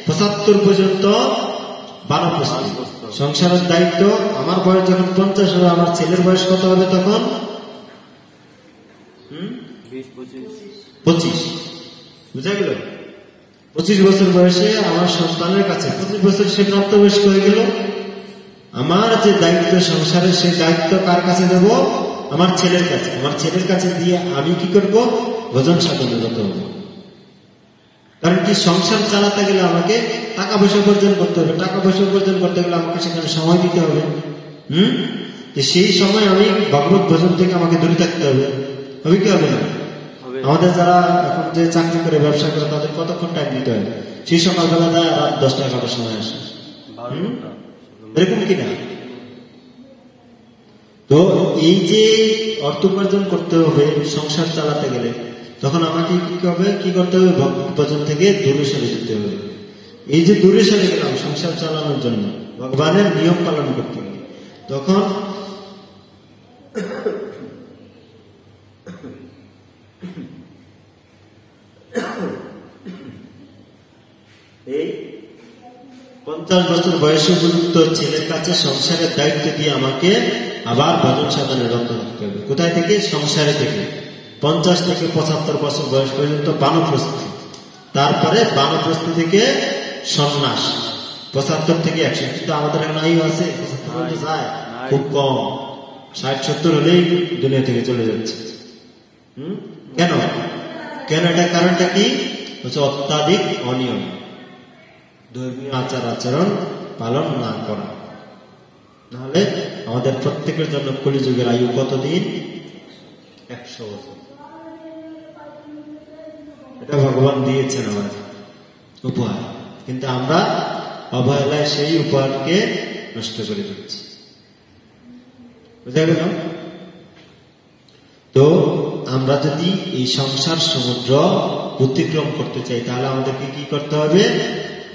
75 পর্যন্ত বানপ্রস্থ, সংসারের দায়িত্ব। আমার বয়স যখন 50 হবে, আমার ছেলের বয়স কত হবে তখন? 25। বুঝা গেল? 25 বছর বয়সে আমার সন্তানের কাছে, 25 বছর সে প্রাপ্তবয়স্ক হয়ে গেল। আমার যে দায়িত্ব সংসারের, সেই দায়িত্ব কার কাছে দেব? আমার ছেলের কাছে। আমার ছেলের কাছে দিয়ে আমি কি করব? ভজন সাধনে যত হবো। কারণ কি? সংসার চালাতে গেলে আমাকে টাকা পয়সা উপার্জন করতে হবে। টাকা পয়সা উপার্জন করতে গেলে আমাকে সেখানে সময় দিতে হবে। সেই সময় আমি ভগবত ভজন থেকে আমাকে দূরে থাকতে হবে। হবে কি হবে না? আমাদের যারা এখন যে চাকরি করে, ব্যবসা করে, তাদের কতক্ষণ টাইম দিতে হয়? সেই সকালবেলা যায়, রাত 10টা 11টার সময় আসে। এরকম কিনা? তো এই যে অর্থ উপার্জন করতে হবে সংসার চালাতে গেলে, তখন আমাকে কি করতে হবে? ভগবত ভজন থেকে দূরে সরে যেতে হবে। এই যে দূরে সরে গেলাম সংসার চালানোর জন্য, ভগবানের নিয়ম পালন করতে হবে, তখন এই 50 বছর বয়সে উপযুক্ত ছেলের কাছে সংসারের দায়িত্ব দিয়ে আমাকে আবার ভজন সাধনে রত থাকতে হবে। কোথায় থেকে? সংসারে থেকে। 50 থেকে 75 বছর বয়স পর্যন্ত বানপ্রস্থি। তারপরে বানপ্রস্থি থেকে সন্ন্যাস 75 থেকে 100। কিন্তু আমাদের এখন আয়ু আছে 75 পর্যন্ত যায়, খুব কম। 60-70 হলেই দুনিয়া থেকে চলে যাচ্ছে। কেন? এটা কারণটা কি? হচ্ছে অত্যাধিক অনিয়ম, ধর্মীয় আচার আচরণ পালন না করা। নাহলে আমাদের প্রত্যেকের জন্য কলিযুগের আয়ু কতদিন? 100 বছর। এটা ভগবান দিয়েছেন আমার উপহার, কিন্তু আমরা অবহেলায় সেই উপহারকে নষ্ট করে দিচ্ছি। বুঝা গেল? তো আমরা যদি এই সংসার সমুদ্র অতিক্রম করতে চাই, তাহলে আমাদেরকে কি করতে হবে?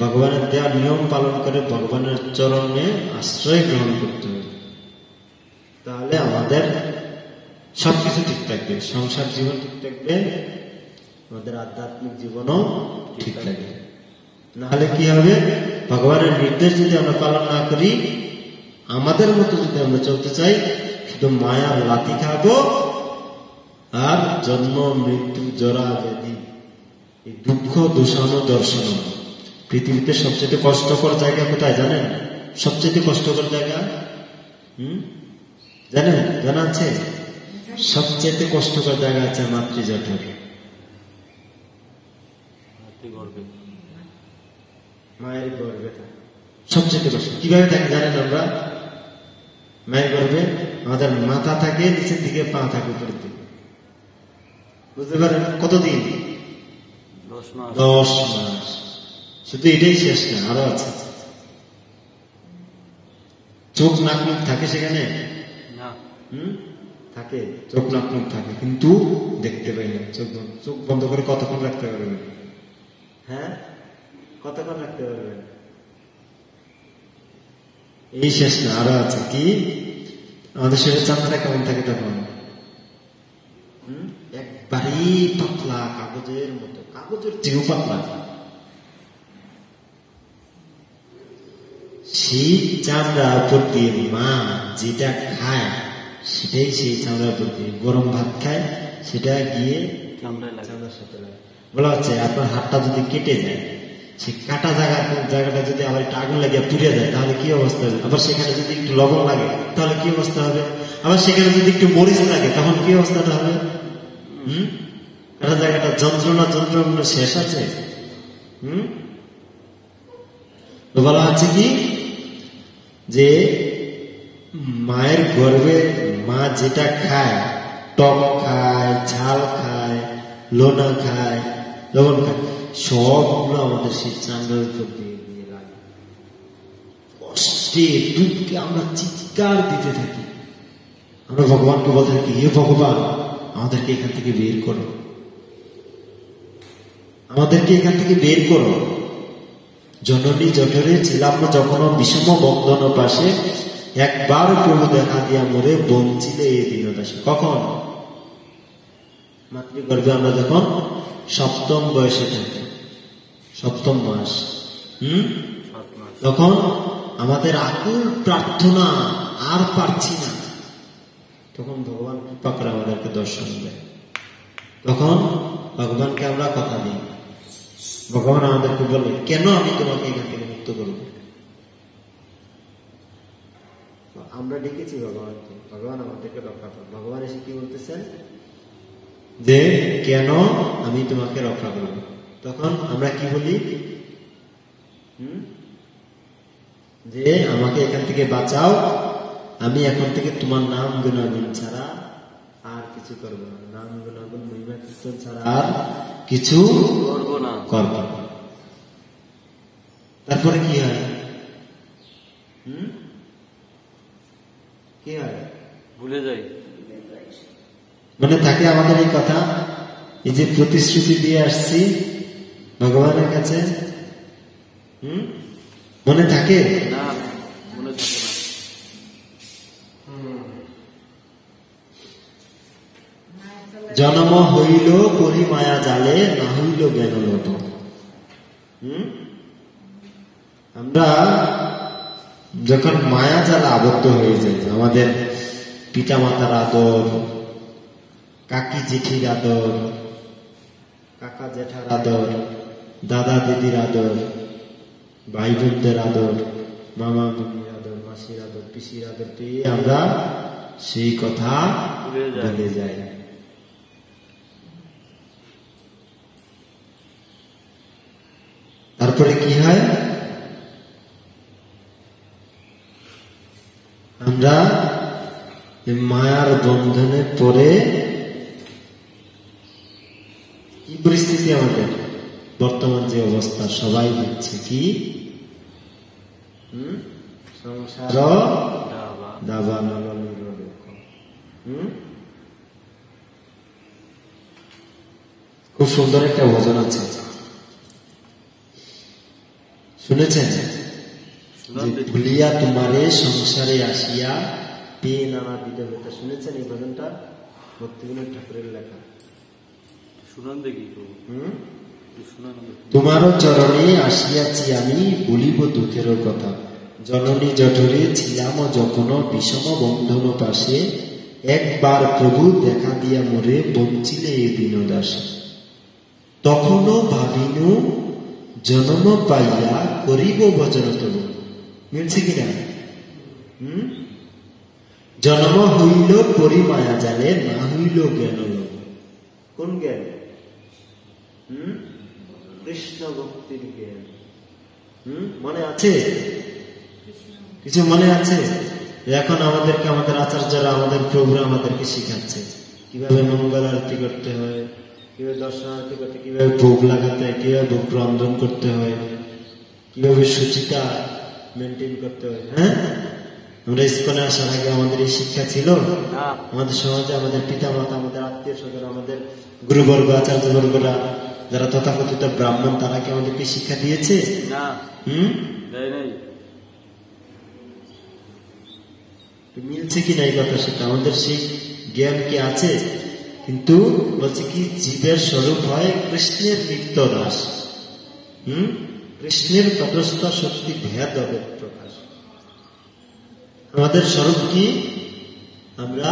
ভগবানের দেওয়া নিয়ম পালন করে ভগবানের চরণে আশ্রয় গ্রহণ করতে হবে। তাহলে আমাদের সবকিছু ঠিক থাকবে, সংসার জীবন ঠিক থাকবে, আমাদের আধ্যাত্মিক জীবনও ঠিক থাকবে। নাহলে কি হবে? ভগবানের নির্দেশ যদি আমরা পালন না করি, আমাদের মতো যদি আমরা চলতে চাই, শুধু মায়ার লাথি খাবো আর জন্ম মৃত্যু জরা ব্যাধি, এই দুঃখ দূষণ দর্শন। পৃথিবীতে সবচেয়ে কষ্টকর জায়গা কোথায় জানেন? সবচেয়ে কষ্টকর জায়গা জানেন? জানা আছে? সবচেয়ে কষ্টকর জায়গা আছে মাতৃজঠর। মায়ের গর্ভে সবচেয়ে কষ্ট। কিভাবে থাকে জানেন? আমরা মায়ের গর্ভে আমাদের মাথা থাকে নিচের দিকে, পা থাকে উপরের দিকে। বুঝতে পারেন? কতদিন? 10 মাস। শুধু এটাই শেষ না, আরো আছে। চোখ নাক মুখ থাকে সেখানে? থাকে, চোখ নাক মুখ থাকে, কিন্তু দেখতে পাই না। চোখ বন্ধ করে কতক্ষণ রাখতে পারবেন? হ্যাঁ, কতক্ষণ রাখতে পারবেন? এই শেষ না, আরো আছে কি, আমাদের শরীরে চামড়া কেমন থাকে তখন? একবারই পাতলা, কাগজের মতো, কাগজের চেয়েও পাতলা। সেই চামড়ার উপর দিয়ে মা যেটা খায় সেটাই সেই চামড়ার উপর দিয়ে, গরম ভাত খায় সেটা গিয়ে চামড়ার সাথে লাগে। বলা হচ্ছে আপনার হাতটা যদি কেটে যায়, সেই কাটা জায়গাটা যদি আবার একটু আগুন লাগিয়ে পুড়ে যায় তাহলে কি অবস্থা হবে? আবার সেখানে যদি একটু লবণ লাগে তাহলে কি অবস্থা হবে? আবার সেখানে যদি একটু মরিচ লাগে তখন কি অবস্থাটা হবে? কাটা জায়গাটা যন্ত্রণা শেষ আছে। তো বলা হচ্ছে কি যে মায়ের গর্ভে মা যেটা খায়, টক খায়, ঝাল খায়, লোনা খায়, লবণ খায়, সবগুলো আমাদের সেই চামড়ার উপর দিয়ে দিয়ে লাগে। কষ্টে দুঃখে আমরা চিৎকার দিতে থাকি, আমরা ভগবানকে বলতে থাকি, হে ভগবান আমাদেরকে এখান থেকে বের করো, আমাদেরকে এখান থেকে বের করো। জননী জঠরে ছিলাম যখন বিষম বন্ধন পাশে, একবার প্রভু দেখা দিয়া মোরে বঞ্চিলে এই দীনদাসে। কখন? মাতৃগর্ভে আমরা যখন সপ্তম বয়সে থাকি, সপ্তম মাস, তখন আমাদের আকুল প্রার্থনা, আর পারছি না, তখন ভগবান কৃপা করে আমাদেরকে দর্শন দেয়। তখন ভগবানকে আমরা কথা দিই, ভগবান আমাদেরকে বলে, কেন আমি তোমাকে এখান থেকে মুক্ত করব? আমরা ডেকেছি ভগবানকে, ভগবান আমাদেরকে রক্ষা করো। ভগবান এসে কি বলতেছেন যে কেন আমি তোমাকে রক্ষা করব? তখন আমরা কি বলি? যে আমাকে এখান থেকে বাঁচাও, আমি এখন থেকে তোমার নাম গুণাগুণ ছাড়া আর কিছু করবো না, নাম গুণাগুণ মহিমা কীর্তন ছাড়া আর কিছু করবো না। তারপরে কি হয়? কি হয়? ভুলে যাই। মনে থাকে আমাদের এই কথা, এই যে প্রতিশ্রুতি দিয়ে আসছি ভগবানের কাছে, মনে থাকে? না, মনে থাকে না। জন্ম হইল পরিমায়া জালে, না হইল জ্ঞান লোট। আমরা যখন মায়া জালে আবদ্ধ হয়ে যাই, আমাদের পিতা মাতার আদর, কাকি জেঠির আদর, কাকা জেঠার আদর, দাদা দিদির আদর, ভাই বোনদের আদর, মামা মামির আদর, মাসির আদর, পিসির আদর পেয়ে আমরা সেই কথা ভুলে যাই। তারপরে কি হয়? আমরা মায়ার বন্ধনে পড়ে কি পরিস্থিতি আমাদের বর্তমান যে অবস্থা সবাই বুঝছে কি, সংসার দাবা নলনীর। খুব সুন্দর একটা ভজন আছে, শুনেছেন? ভুলিয়া তোমারে সংসারে আসিয়া পেয়ে নানা বিধ ব্যথা। শুনেছেন এই ভজনটা? ভক্তিবিনোদ ঠাকুরের লেখা। শুনান দেখি। তোমারও চরণে আসিয়াছি আমি, বলিব দুঃখের কথা। জননী জঠরে ছিলাম যখন বিষম বন্ধন পাশে, একবার প্রভু দেখা দিয়া মোরে বঞ্চিলে এই দীনদাসে। তখনও ভাবিনু জন্ম পাইয়া করিব ভজন তব। মিলছে কিনা? জন্ম হইল পরিমায়া জালে, না হইল জ্ঞান লোভ। কোন জ্ঞান? কৃষ্ণ ভক্তির জ্ঞান। মনে আছে? কিছু মনে আছে? এখন আমাদেরকে আমাদের আচার্যরা, আমাদের প্রভুরা আমাদেরকে শিখাচ্ছে কিভাবে মঙ্গল আরতি করতে হয়, কিভাবে দর্শন আরতি করতে, কিভাবে ভোগ লাগাতে হয়, কিভাবে ভোগ রন্ধন করতে হয়, কিভাবে শুচিতা মেনটেন করতে হয়। হ্যাঁ, আমরা ইস্কনে আসার আগে আমাদের এই শিক্ষা ছিল? আমাদের সমাজে আমাদের পিতা মাতা, আমাদের আত্মীয় স্বজন, আমাদের গুরুবর্গ, আচার্যবর্গরা, যারা তথাকথিত ব্রাহ্মণ, তারা কি আমাদেরকে শিক্ষা দিয়েছে? মিলছে কিনা এই কথা সেটা আমাদের সেই জ্ঞান কি আছে? কিন্তু বলছে কি জীবের স্বরূপ হয় কৃষ্ণের নিত্য দাস। কৃষ্ণের তটস্থ শক্তি ভেদ হবে প্রকাশ। আমাদের স্বরূপ কি? আমরা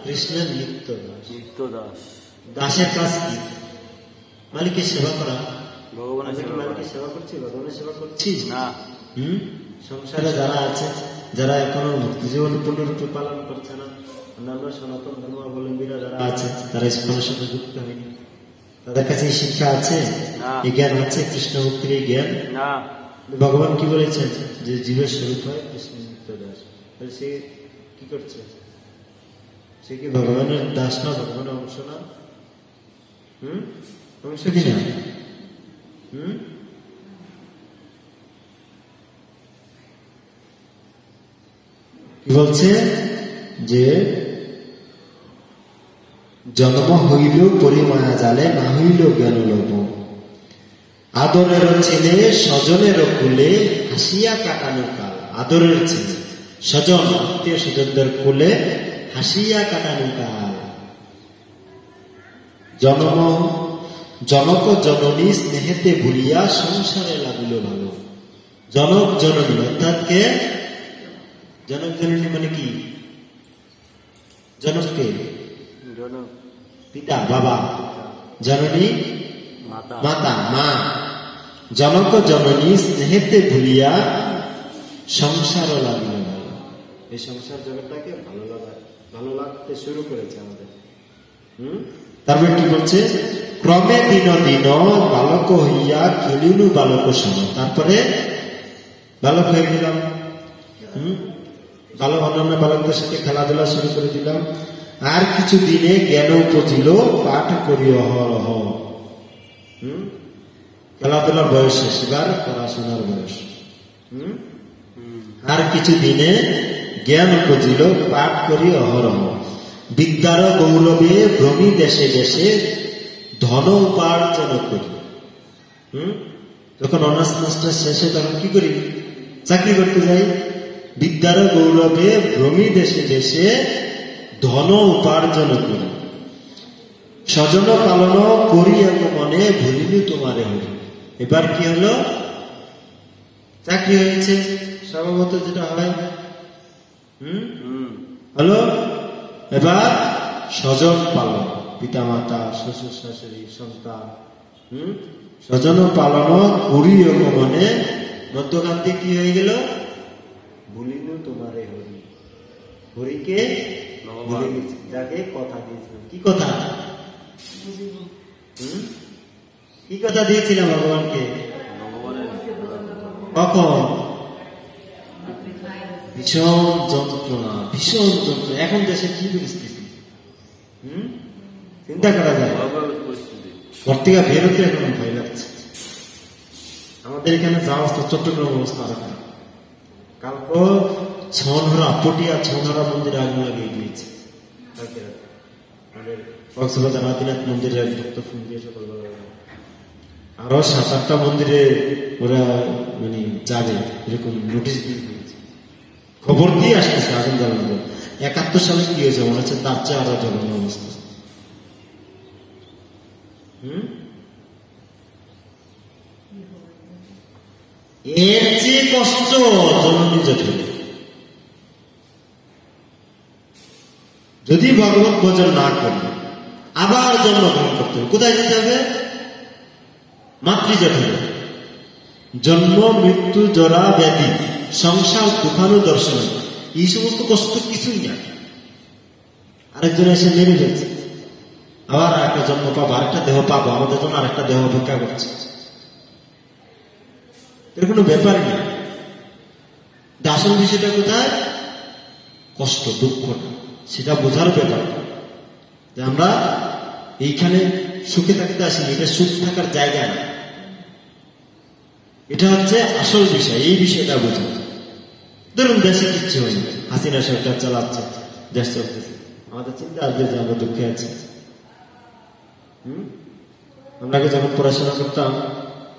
কৃষ্ণের নিত্য দাস। নিত্য দাস। দাসের কাজ কি? মালিকের সেবা করা। ভগবানের সেবা করা। মালিকের সেবা করছি, ভগবানের সেবা করছি না। সংসারে যারা আছে, যারা এখনো ভক্তি জীবন পূর্ণরূপে পালন করছে না, অন্যান্য সনাতন ধর্মাবলম্বীরা যারা আছে, তারা ইস্কনের সাথে যুক্ত হয়নি, তাদের কাছে এই শিক্ষা আছে, এই জ্ঞান আছে, কৃষ্ণ ভক্তির এই জ্ঞান না। ভগবান কি বলেছেন যে জীবের স্বরূপ হয় কৃষ্ণ নিত্য দাস। সে কি করছে? সে কি ভগবানের দাস না? ভগবানের অংশ না? অংশ কিনা? কি বলছে যে জন্ম হইল পরিমায়া জালে, না হইল জ্ঞান লোভ। আদরের ছেলে স্বজনের কুলে, হাসিয়া কাটানো কাল। আদরের ছেলে স্বজন, আত্মীয় স্বজনদের কুলে হাসিয়া কাটানো কাল। জনক জননী স্নেহেতে ভুলিয়া সংসারে লাগিল ভালো। জনক জননী অর্থাৎ কে? জনক জননী মানে কি? জনককে পিতা বাবা, জননী মাতা মা। জনক জননী স্নেহেতে ভুলিয়া সংসার লাগিল ভালো। এই সংসার জগৎটাকে ভালো লাগতে শুরু করেছে আমাদের। তারপরে কি বলছে? ক্রমে দিন দিন বালক হইয়া খেলিলু বালক সম। তারপরে বালক হয়ে গেলাম, অন্যান্য বালকদের সাথে খেলাধুলা শুরু করে দিলাম। আর কিছু দিনে জ্ঞান উপজিল, পাঠ করি অহরহ। খেলাধুলার বয়স শেষ, এবার পড়াশোনার বয়স। আর কিছু দিনে জ্ঞান উপজিল, পাঠ করি অহরহ। বিদ্যার গৌরবে ভ্রমি দেশে দেশে, ধন উপার্জন করি। যখন অনার্স মাস্টার শেষে তখন কি করি? চাকরি করতে যাই। বিদ্যার গৌরবে ভ্রমি দেশে দেশে, ধন উপার্জন করি। স্বজন পালন করি এক মনে, ভুলিনি তোমারে হরি। এবার কি হলো? চাকরি হয়েছে, স্বভাবত যেটা হয় হলো। এবার স্বজন পালন, পিতা মাতা, শ্বশুর শাশুড়ি, সন্তান, স্বজন পালন করি এক মনে। মধ্যকান্তে কি হয়ে গেল? ভুলিনু তোমারে হরি। হরিকে যাকে কথা দিয়েছিলাম। কি কথা? কি কথা দিয়েছিলাম ভগবানকে? কখন? ভীষণ যন্ত্রণা, ভীষণ যন্ত্রণা। এখন দেশের কি পরিস্থিতি চিন্তা করা যায়। ঘর থেকে বেরোতে এখন ভয় লাগছে। আমাদের এখানে যা অবস্থা, চট্টগ্রাম অবস্থা আরো খারাপ। কালকে ছনহরা, পটিয়া ছনহরা মন্দিরে আগুন লাগিয়ে দিয়েছে। কক্সবাজার আদিনাথ মন্দিরে ভক্ত ফোন দিয়ে সকালবেলা আরো 7-8টা মন্দিরে ওরা মানে যাবে এরকম নোটিশ দিয়ে দিয়েছে। খবর দিয়ে আসতেছে আগুন জ্বালানো। 71 সালে কি হয়েছে মনে হচ্ছে তার চেয়ে আরো জ্বালানো অবস্থা। এর চেয়ে কষ্ট জননী জটিল। যদি ভগবত ভজন না করি, আবার জন্মগ্রহণ করতে হবে। কোথায় যেতে হবে? মাতৃজঠরে। জন্ম মৃত্যু জরা ব্যাধি সংসার তুফানু দর্শন, এই সমস্ত কষ্ট কিছুই না। আরেকজন এসে মেরে ফেলছে, আবার আরেকটা জন্ম পাবো, আরেকটা দেহ পাবো, আমাদের জন্য আরেকটা দেহ অপেক্ষা করছে। এর কোনো ব্যাপারই না। আসল বিষয়টা কোথায়? কষ্ট, দুঃখটা, সেটা বোঝার ব্যাপার। যে আমরা এইখানে সুখে থাকতে আসিনি, এটা সুখ থাকার জায়গা না। এটা হচ্ছে আসল বিষয়, এই বিষয়টা বোঝা। ধরুন দেশে কিচ্ছু হয়নি, হাসিনা সরকার চালাচ্ছে, দেশ চলতেছে, আমাদের চিন্তা আসবে যে আমরা দুঃখে আছি। আমরা যখন পড়াশোনা করতাম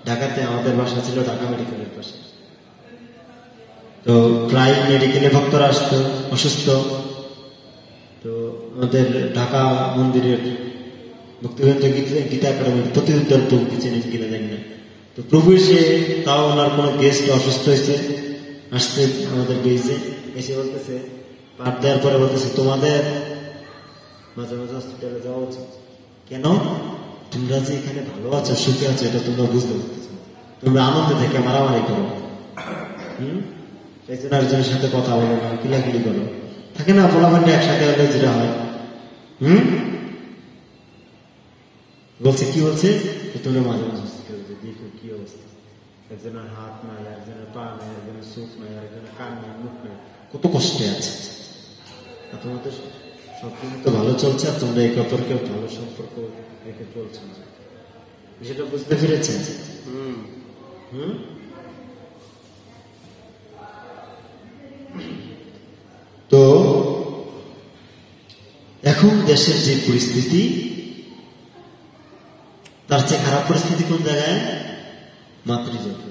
ঢাকাতে, আমাদের বাসা ছিল ঢাকা মেডিকেলের পাশে। তো প্রায় মেডিকেলে ভক্তরা আসতো অসুস্থ। তো আমাদের ঢাকা মন্দিরের ভক্তিবেন্দ্র গীতা একাডেমির প্রতিউদ্ধার প্রভুকে চেনেন কিনা জানি না। তো প্রভু এসে তাও ওনার কোনো গেস্ট অসুস্থ হয়েছে, আসছে আমাদের বেজে, এসে বলতেছে, পাঠ দেওয়ার পরে বলতেছে, তোমাদের মাঝে মাঝে হসপিটালে যাওয়া উচিত। কেন? তোমরা যে এখানে ভালো আছো, সুখে আছো, এটা তোমরা বুঝতে পারতেছো, তোমরা আনন্দে থেকে মারামারি করো, একজন আরেকজনের সাথে কথা বলো না, কিলাকিলি করো, থাকে না পোলাপান্ডে একসাথে হলে যেটা হয়। বলছে কি বলছে, তোমরা মাঝে মাঝে দেখো কি অবস্থা, একজনের হাত নাই, একজনের পা নাই, একজনের চোখ নাই, একজনের কান নাই, মুখ নাই, কত কষ্টে আছে। তোমাদের সবকিছু তো ভালো চলছে, আর তোমরা একে অপরকে ভালো সম্পর্ক রেখে চলছে, সেটা বুঝতে পেরেছেন? তো এখন দেশের যে পরিস্থিতি, তার চেয়ে খারাপ পরিস্থিতি কোন জায়গায়? মাতৃজাতি।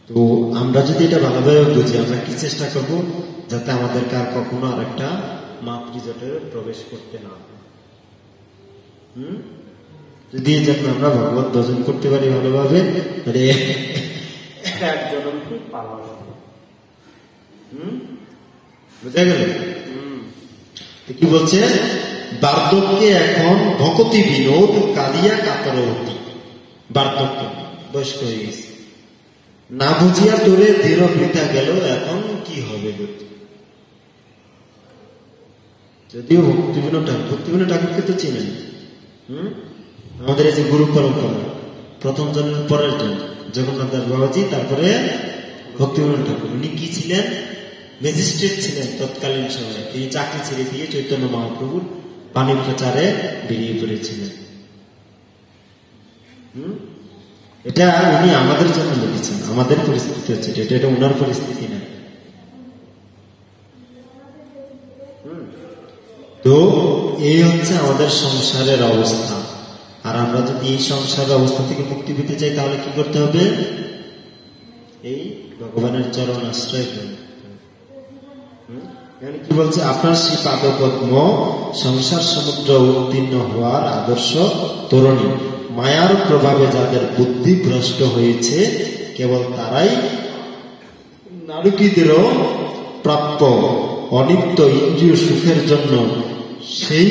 তো আমরা যদি এটা ভালোভাবে বুঝি, আমরা কি চেষ্টা করব, যাতে আমাদেরকে আর কখনো আর একটা মাতৃজোটে প্রবেশ করতে না হয়। যদি যাতে আমরা ভগবত ভজন করতে পারি ভালোভাবে, তাহলে বুঝা গেল? কি বলছে? বার্ধক্যে এখন ভকতি বিনোদ কাঁদিয়া কাতরবতী। বার্ধক্য, বয়স্ক হয়ে গেছে, না বুঝিয়া তোরে দৃঢ় বৃথা গেল, এখন কি হবে? যদিও ভক্তিবিনোদ ঠাকুরকে তো চিনেন, আমাদের এই যে গুরু পরম্পরা, প্রথম জন্মের পরের জন জগন্নাথ দাস বাবাজি, তারপরে ভক্তিবিনোদ ঠাকুর। উনি কি ছিলেন? ম্যাজিস্ট্রেট ছিলেন তৎকালীন সময়ে। তিনি চাকরি ছেড়ে দিয়ে চৈতন্য মহাপ্রভুর বাণী প্রচারে বেরিয়ে পড়েছিলেন। এটা উনি আমাদের জন্য লিখেছেন, আমাদের পরিস্থিতি হচ্ছে এটা, এটা ওনার পরিস্থিতি না। তো এই হচ্ছে আমাদের সংসারের অবস্থা। আর আমরা যদি এই সংসারের অবস্থা থেকে মুক্তি পেতে চাই, তাহলে কি করতে হবে? এই ভগবানের চরণ আশ্রয় করতে। কি বলছে? আপনার শ্রী পাদপদ্ম সংসার সমুদ্র উত্তীর্ণ হওয়ার আদর্শ তরুণী। মায়ার প্রভাবে যাদের বুদ্ধি ভ্রষ্ট হয়েছে, কেবল তারাই নারকীদেরও প্রাপ্য অনিত্য ইন্দ্রিয় সুখের জন্য সেই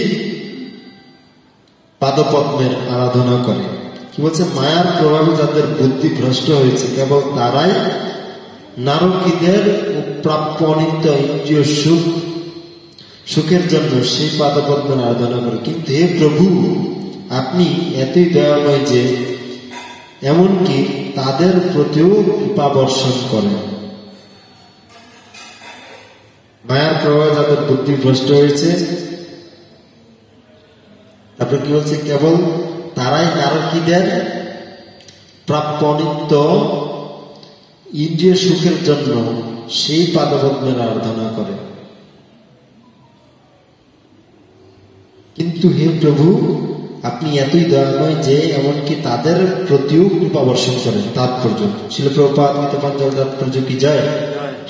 পাদপদ্মের আরাধনা করে। কি বলছে? মায়ার প্রভাবে যাদের বুদ্ধি ভ্রষ্ট হয়েছে, কেবল তারাই নারকীদের প্রাপ্য অনিত্য ইন্দ্রিয় সুখের জন্য সেই পাদপদ্মের আরাধনা করে। কিন্তু হে প্রভু, আপনি এতই দয়াময় যে এমনকি তাদের প্রতিও কৃপা বর্ষণ করেন। মায়ার প্রভাবে যাদের বুদ্ধি ভ্রষ্ট হয়েছে, তারপরে কি বলছে? কেবল তারাই নারকীদের প্রাপ্য অনিত্য ইন্দ্রিয় সুখের জন্য সেই পাদপদ্মের আরাধনা করে। কিন্তু হে প্রভু, আপনি এতই দয়াময় যে এমনকি তাদের প্রতিও কৃপা বর্ষণ করেন। তাৎপর্য শিল প্রভুপাদ গীতাঞ্জল তাৎপর্য কি যায়?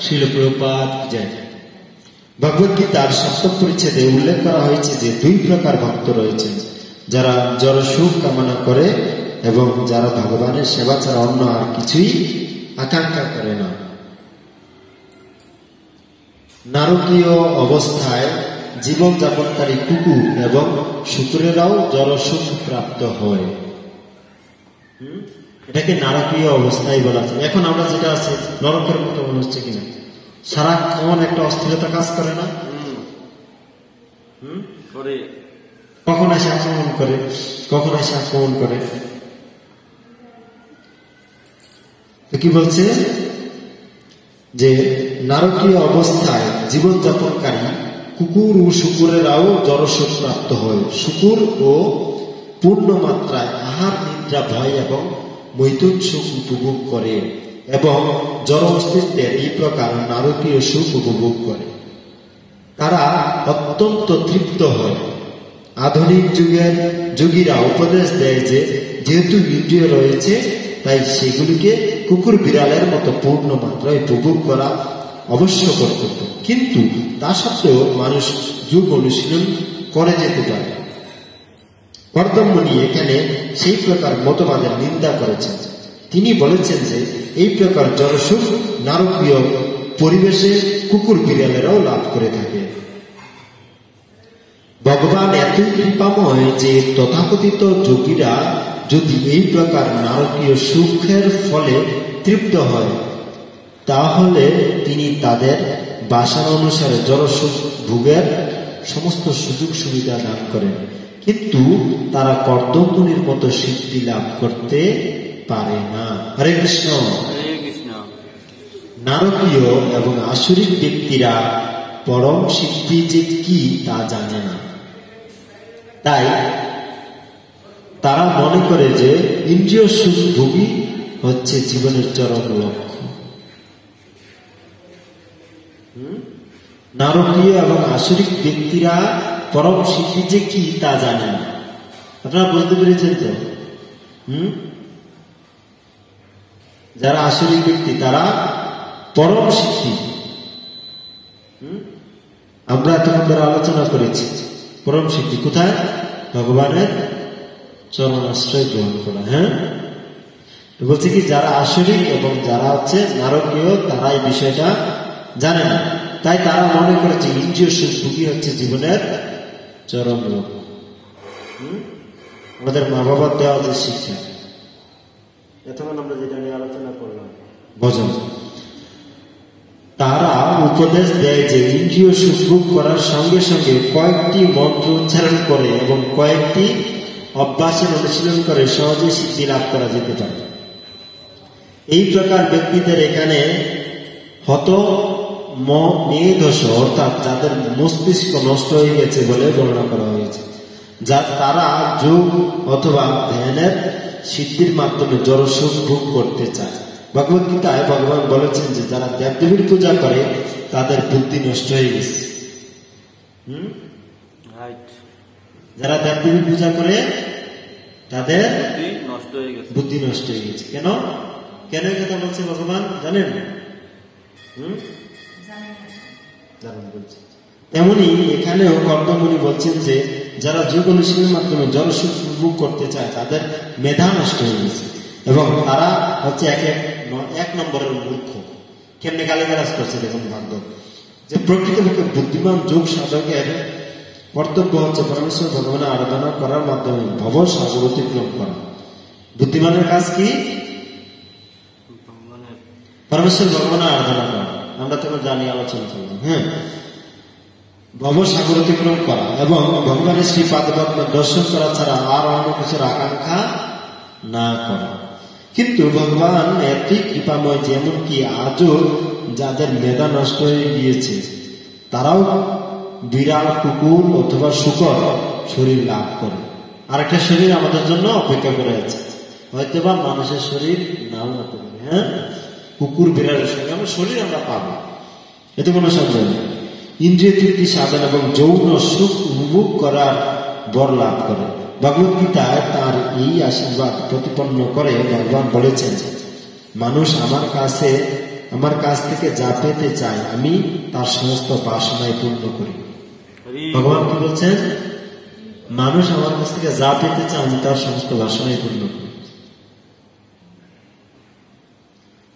শিল প্রভুপাদ কি যায়? ভগবত গীতার সপ্তম পরিচ্ছেদে উল্লেখ করা হয়েছে যে দুই প্রকার ভক্ত রয়েছেন, যারা জড় সুখ কামনা করে এবং যারা ভগবানের সেবা ছাড়া অন্য আর কিছুই আকাঙ্ক্ষা করে না। নারকীয় অবস্থায় জীবন যাপনকারী কুকুর এবং শুকুরেরাও জড় সুখ প্রাপ্ত হয়। এটাকে নারকীয় অবস্থায় বলা যায়। এখন আমরা যেটা আছে নরকের মতো মনে হচ্ছে কিনা? সারাক্ষণ একটা অস্থিরতা কাজ করে না? কখন এসে আক্রমণ করে, কখন এসে আক্রমণ করে। কি বলছে? যে নারকীয় অবস্থায় জীবনযাপনকারী কুকুর ও শুকুরেরাও জড়সুখ প্রাপ্ত হয়। শুকুর ও পূর্ণ মাত্রায় আহার, নিদ্রা, ভয় এবং মৈথুন সুখ উপভোগ করে এবং জড় অস্তিত্বের এই প্রকার নারকীয় সুখ উপভোগ করে। তারা অত্যন্ত তৃপ্ত হয়। আধুনিক যুগের যোগীরা উপদেশ দেয় যে যেহেতু ইন্দ্রিয় রয়েছে, তাই সেগুলিকে কুকুর বিড়ালের মতো পূর্ণ মাত্রায় উপভোগ করা অবশ্য কর্তব্য, কিন্তু তা সত্ত্বেও মানুষ যোগ অনুশীলন করে যেতে পারে। কর্দমমণি এখানে সেই প্রকার মতবাদের নিন্দা করেছেন। তিনি বলেছেন যে এই প্রকার জড়সুখ নারকীয় পরিবেশে কুকুর বিড়ালেরাও লাভ করে থাকে। ভগবান এতই কৃপাময় যে তথাকথিত যোগীরা যদি এই প্রকার নারকীয় সুখের ফলে তৃপ্ত হয়, তাহলে তিনি তাদের বাসনা অনুসারে জড়সুখ ভোগের সমস্ত সুযোগ সুবিধা দান করেন, কিন্তু তারা কর্দমমণির মতো সিদ্ধি লাভ করতে পারে না। হরে কৃষ্ণ। হরে কৃষ্ণ। নারকীয় এবং আসুরিক ব্যক্তিরা পরম সিদ্ধি যে কি তা জানে না, তাই তারা মনে করে যে ইন্দ্রিয় সুখ ভোগই হচ্ছে জীবনের চরম লক্ষ্য। নারকীয় এবং আসুরিক ব্যক্তিরা পরম সিদ্ধি যে কি তা জানে না। আপনারা বুঝতে পেরেছেন তো? যারা আসুরিক ব্যক্তি তারা পরম সিদ্ধি, আমরা এতক্ষণ ধরে আলোচনা করেছি পরম সিদ্ধি কোথায়? ভগবানের চরণ আশ্রয় গ্রহণ করা। হ্যাঁ, বলছে কি যারা আসরিক এবং যারা হচ্ছে নারকীয় তারা এই বিষয়টা জানে না, তাই তারা মনে করেছে ইন্দ্রিয় সুখ ভোগই হচ্ছে জীবনের চরম লক্ষ্য। আমাদের মা বাবার দেওয়া যে শিক্ষা, এতক্ষণ আমরা যেটা নিয়ে আলোচনা করলাম ভজন, তারা উপদেশ দেয় যে ইন্দ্রিয় সুখ ভোগ করার সঙ্গে সঙ্গে কয়েকটি মন্ত্র উচ্চারণ করে এবং কয়েকটি অভ্যাসের অনুশীলন করে সহজে সিদ্ধি লাভ করা যেতে পারে। এই প্রকার ব্যক্তিদের এখানে মেধস অর্থাৎ যাদের মস্তিষ্ক নষ্ট হয়ে গেছে বলে বর্ণনা করা হয়েছে, যা তারা যোগ অথবা ধ্যানের সিদ্ধির মাধ্যমে জড়সুখ ভোগ করতে চায়। ভগবত গীতায় ভগবান বলেছেন যে যারা দেবদেবীর পূজা করে তাদের বুদ্ধি নষ্ট হয়ে গেছে। যারা দেবদেবীর পূজা করে তাদের বুদ্ধি নষ্ট হয়ে গেছে। কেন কেন এই কথা বলছে ভগবান জানেন? তেমনি এখানেও কর্দমমণি বলছেন যে যারা যোগ অনুশীলনের মাধ্যমে জড়সুখ ভোগ করতে চায় তাদের মেধা নষ্ট হয়ে গেছে এবং তারা হচ্ছে এক নম্বরের মূর্খ। কেমনে গালিগালাজ করছে দেখুন ভাগবত, যে প্রকৃতপক্ষে বুদ্ধিমান যোগ সাধকের কর্তব্য হচ্ছে পরমেশ্বর ভগবানের আরাধনা করার মাধ্যমে ভব সাগর অতিক্রম করা। বুদ্ধিমানের কাজ কি? পরমেশ্বর ভগবানের আরাধনা করা। আমরা তো জানি, আলোচনা করলাম। হ্যাঁ, ভব সাগর অতিক্রম করা এবং ভগবানের শ্রী পাদপদ্ম দর্শন করা ছাড়া আর অন্য কিছুর আকাঙ্ক্ষা না করা। কিন্তু ভগবান এতই কৃপাময় যে এমনকি আজও যাদের মেধা নষ্ট হয়ে গিয়েছে তারাও বিড়াল, কুকুর অথবা শূকর শরীর লাভ করে। আর একটা শরীর আমাদের জন্য অপেক্ষা করে আছে, হয়তো বা মানুষের শরীর নাও হতে পারে। হ্যাঁ, কুকুর বিড়ালের সঙ্গে আমরা শরীর আমরা পাবো, এতে কোনো সন্দেহ নেই। ইন্দ্রিয় তৃপ্তি সাধন এবং যৌন সুখ উপভোগ করার বর লাভ করে। ভগবত গীতায় তার এই আশীর্বাদ প্রতিপন্ন করে ভগবান বলেছেন, মানুষ আমার কাছ থেকে যা পেতে চায় আমি তার সমস্ত বাসনায় পূর্ণ করি। ভগবান কি বলছেন? মানুষ আমার কাছ থেকে যা পেতে চায় আমি তার সমস্ত বাসনায় পূর্ণ করি।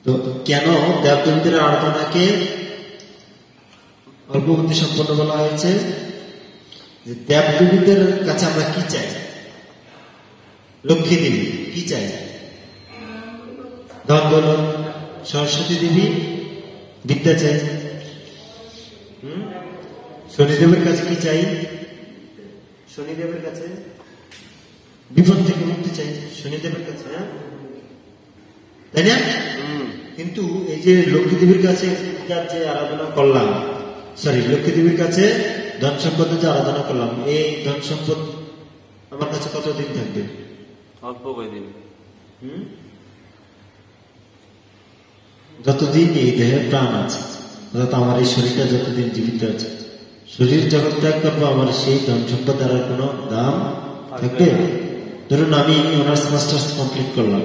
তো কেন দেবদেবীদের আরাধনাকে অল্পবুদ্ধি সম্পন্ন বলা হয়েছে? যে দেবদেবীদের কাছে আমরা কি চাই? লক্ষ্মী দেবী কি চাই? ধন দৌলত। সরস্বতী দেবী বিদ্যা চাই। শনিদেবের কাছে কি চাই? শনিদেবের কাছে বিপদ থেকে মুক্তি চাই শনিদেবের কাছে, তাই না? কিন্তু এই যে লক্ষ্মী দেবীর কাছে যে আরাধনা করলাম, লক্ষ্মী দেবীর কাছে ধন সম্পদের যে আরাধনা করলাম, এই ধন সম্পদ আমার কাছে কতদিন থাকবে? অল্প কয়েকদিন। যতদিন এই দেহে প্রাণ আছে, অর্থাৎ আমার এই শরীরটা যতদিন জীবিত আছে, শরীর যখন ত্যাগ করবো আমার সেই ধন সম্পদ দ্বারা কোনো দাম থাকবে? ধরুন আমি অনার্স মাস্টার্স কমপ্লিট করলাম,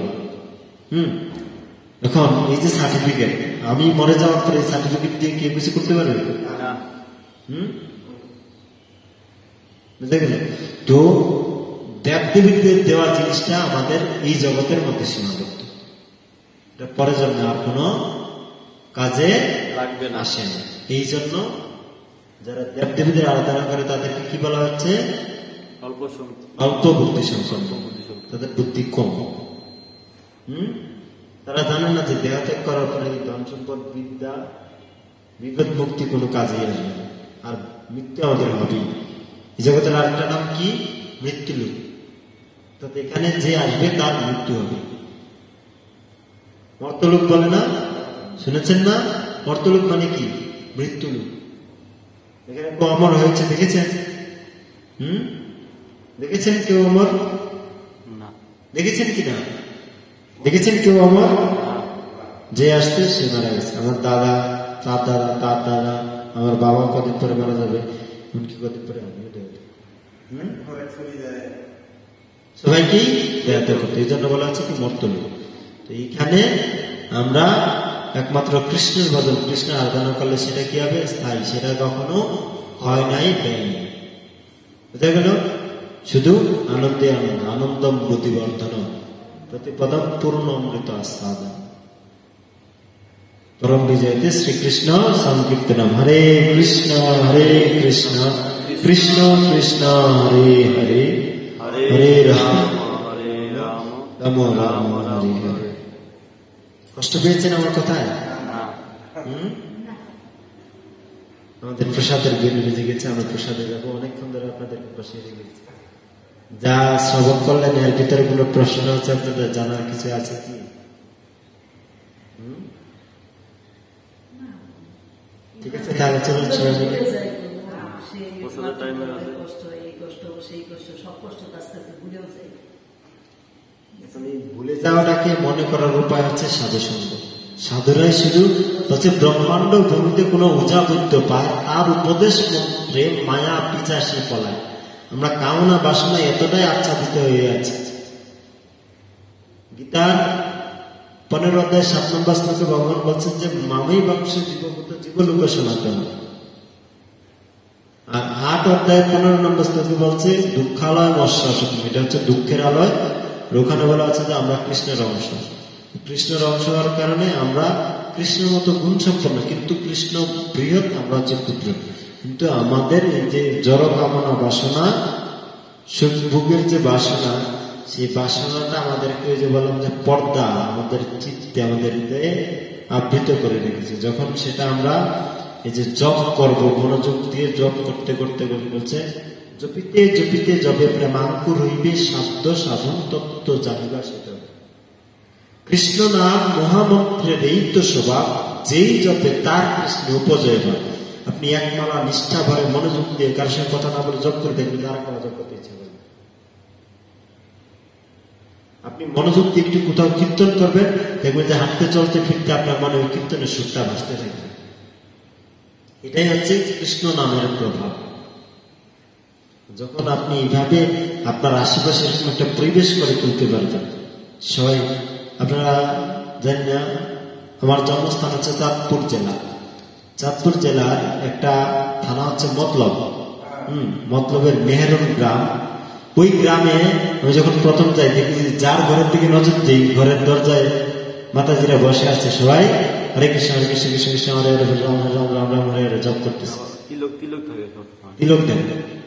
এখন এই যে সার্টিফিকেট, আমি মরে যাওয়ার পরে সার্টিফিকেট দিয়ে কেউ কিছু করতে পারবে? না। বুঝতে গেল? তো দেবদেবীদের দেওয়া জিনিসটা আমাদের এই জগতের মধ্যে সীমাবদ্ধ, এটা পরে জন্য আর কোনো কাজে লাগবে না। আসে না। এই জন্য যারা দেবদেবীদের আরাধনা করে তাদেরকে কি বলা হচ্ছে? অল্প বুদ্ধি সম্পন্ন, তাদের বুদ্ধি কম। তারা জানে না যে দেহত্যাগ করার পরে ধন সম্পদ, বিদ্যা, বিপদ মুক্তি কোনো কাজেই আসবে না, আর মৃত্যু আমাদের হবেই। এই জগতের আরেকটা নাম কি? মৃত্যুলোক। তো এখানে যে আসবে তার মৃত্যু হবে। মর্তলোক বলে না, শুনেছেন না? মর্তলোক মানে কি? মৃত্যুলোক। এখানে কেউ অমর হয়েছে দেখেছেন? দেখেছেন কেউ অমর? দেখেছেন কিনা? দেখেছেন কেউ অমর? যে আসছে সে মারা গেছে। আমার দাদা, তার দাদা, তার দাদা, আমার বাবা কদিন পরে মারা যাবে, এমনকি কদিন পরে আমিও দেব। সবাইকেই দেয়াতে করতে, এই জন্য বলা আছে কি মর্তলোক। তো এইখানে আমরা একমাত্র কৃষ্ণের ভজন, কৃষ্ণের আরাধনা করলে সেটা কি হবে? স্থায়ী। সেটা কখনো হয় নাই, ব্যয় নেই। বুঝা গেল? শুধু আনন্দে আনন্দ, আনন্দম বুদ্ধিবর্ধন, প্রতিপদম পূর্ণ অমৃত আস্বাদন। পরম বিজয়তে শ্রীকৃষ্ণ সংকীর্তনম। হরে কৃষ্ণ কৃষ্ণ কৃষ্ণ হরে হরে, হরে রাম রাম রাম হরে হরে। কষ্ট পেয়েছেন আমার কথায়? আমাদের প্রসাদের বেল বেজে গেছে, আমরা প্রসাদে যাবো। অনেকক্ষণ ধরে আপনাদের পাশে গেছি। যা শ্রবণ করলেন এর ভিতরে কোনো প্রশ্ন আছে আপনাদের জানার কিছু আছে কি? ঠিক আছে, তাহলে চলুন সবাই মিলে। ভুলে যাওয়াটাকে মনে করার উপায় হচ্ছে সাধু সঙ্গ। সাধুরাই শুধু হচ্ছে ব্রহ্মাণ্ড ভূমিতে কোনো উজা বুদ্ধ পায়, তার উপদেশ মন্ত্রে মায়া পিচাসে পলায়। আমরা কামনা বাসনা এতটাই আচ্ছাদিত হয়ে আছে। গীতার 15 অধ্যায় 7 নম্বর শ্লোকে ভগবান বলছেন যে মামেই বংশ জীবভূত জীবলোক সনাতন। আর 8 অধ্যায় 15 নম্বর শ্লোকে বলছে দুঃখালয় মৎস্যম, এটা হচ্ছে দুঃখের আলয়। ওখানে বলা আছে যে আমরা কৃষ্ণের অংশ। কৃষ্ণের অংশ হওয়ার কারণে আমরা কৃষ্ণের মতো গুণ সম্পন্ন, কিন্তু কৃষ্ণ বৃহৎ, আমরা হচ্ছে ক্ষুদ্র। কিন্তু আমাদের এই যে জড় কামনা বাসনা, সুখভোগের যে বাসনা, সেই বাসনাটা আমাদেরকে যে বললাম যে পর্দা আমাদের চিত্তে, আমাদের হৃদয়ে আবৃত করে রেখেছে। যখন সেটা আমরা এই যে জপ করব, মনোযোগ দিয়ে জপ করতে করতে বলছে জপিতে জপিতে জবে প্রেমাঙ্কুর হইবে, সাধ্য সাধন তত্ত্ব জানিবা সেটা। কৃষ্ণ নাম মহামন্ত্রের এই তো স্বভাব, যেই জপে তার কৃষ্ণ উপজয় হয়। আপনি একমালা নিষ্ঠা ভরে মনোযোগ দিয়ে কারোর সঙ্গে কথা না বলে জপ করে দেখবেন আর কোনো জপ করতে ইচ্ছে করবে। আপনি মনোযোগ দিয়ে একটু কোথাও কীর্তন করবেন, দেখবেন যে হাঁটতে চলতে ফিরতে আপনার মনে ওই কীর্তনের সুরটা ভাসতে থাকবে। এটাই হচ্ছে কৃষ্ণ নামের প্রভাব। যখন আপনি এইভাবে আপনার আশেপাশে এরকম একটা পরিবেশ করে তুলতে পারবেন। সবাই আপনারা জানেন না, আমার জন্মস্থান হচ্ছে চাঁদপুর জেলা। চাঁদপুর জেলার একটা থানা হচ্ছে মতলব। মতলবের মেহেরন গ্রাম। ওই গ্রামে আমি যখন প্রথম যাই দেখি যার ঘরের দিকে নজর দিই, ঘরের দরজায় মাতাজিরা বসে আছে, সবাই হরে কৃষ্ণ হরে কৃষ্ণ কৃষ্ণ কৃষ্ণ হরে হরে রাম রাম রাম রাম হরে হরে জপ করতেছে। তিলক দেন।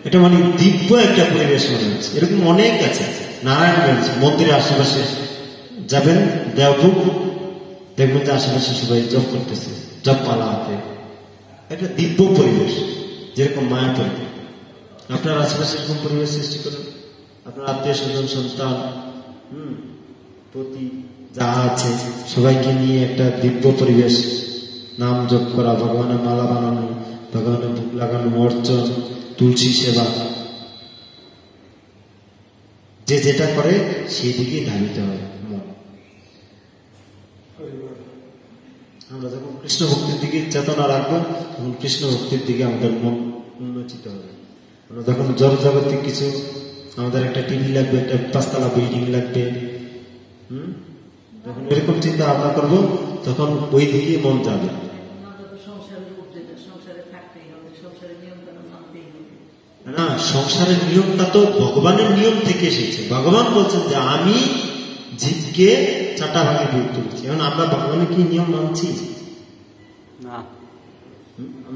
এটা মানে দিব্য একটা পরিবেশ মনে হচ্ছে। এরকম অনেক আছে। নারায়ণগঞ্জ মন্দিরের আশেপাশে যাবেন, দেওবুক, দেখবেন যে আশেপাশে সবাই জপ করতেছে, জপ পালা হাতে। একটা দিব্য পরিবেশ, যেরকম মায়াপুর। আপনার আশেপাশে এরকম পরিবেশ সৃষ্টি করুন। আপনার আত্মীয় স্বজন, সন্তান, প্রতি যা আছে সবাইকে নিয়ে একটা দিব্য পরিবেশ, নাম জপ করা, ভগবানের মালা বানানো, ভগবানের ভোগ লাগানো, অর্চন, তুলসী সেবা। যে যেটা করে সেই দিকেই ধাবিত হয় মন। আমরা যখন কৃষ্ণ ভক্তির দিকে চেতনা রাখবো, তখন কৃষ্ণ ভক্তির দিকে আমাদের মন উন্নতিত হবে। আমরা যখন জড় জগতিক কিছু, আমাদের একটা টিভি লাগবে, একটা 5 তলা বিল্ডিং লাগবে, যখন এরকম চিন্তা ভাবনা করবো তখন ওই দিকে মন যাবে। না, সংসারের নিয়মটা তো ভগবানের নিয়ম থেকে এসেছে। ভগবান বলছেন যে আমি জীবকে চারটা ভাগে বিভক্ত করছি। এখন আমরা ভগবানের কি নিয়ম মানছি? না,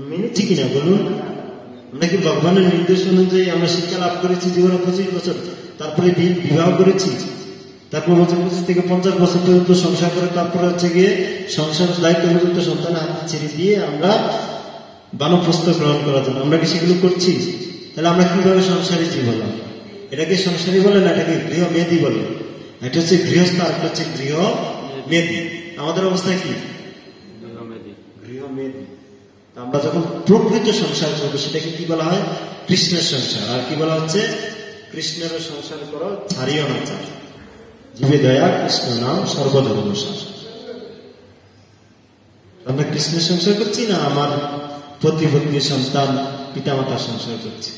মেনেছি কিনা বলুন? আমরা কি ভগবানের নির্দেশ অনুযায়ী আমরা শিক্ষা লাভ করেছি জীবনে 25 বছর, তারপরে বিবাহ করেছি, তারপর 25 থেকে 50 বছর পর্যন্ত সংসার করে, তারপরে হচ্ছে গিয়ে সংসারের দায়িত্ব পর্যন্ত সন্তানের হাতে ছেড়ে দিয়ে আমরা বানপ্রস্থ গ্রহণ করার জন্য আমরা কি সেগুলো করছি? তাহলে আমরা কিভাবে সংসারী জীব হলাম? এটাকে সংসারী বলে না, এটাকে গৃহ মেধি বলে। এটা হচ্ছে গৃহস্থ, আর একটা হচ্ছে গৃহ মেধি। আমাদের অবস্থা কি? গৃহ মেধি। আমরা যখন প্রকৃত সংসার করবো সেটাকে কি বলা হয়? কৃষ্ণের সংসার। আর কি বলা হচ্ছে? কৃষ্ণের সংসার করো, ছাড়িও না চাই, জীবে দয়া কৃষ্ণ নাম সর্বধর্ম সার। আমরা কৃষ্ণের সংসার করছি না আমার প্রতিপত্নী সন্তান পিতামাতার সংসার করছি?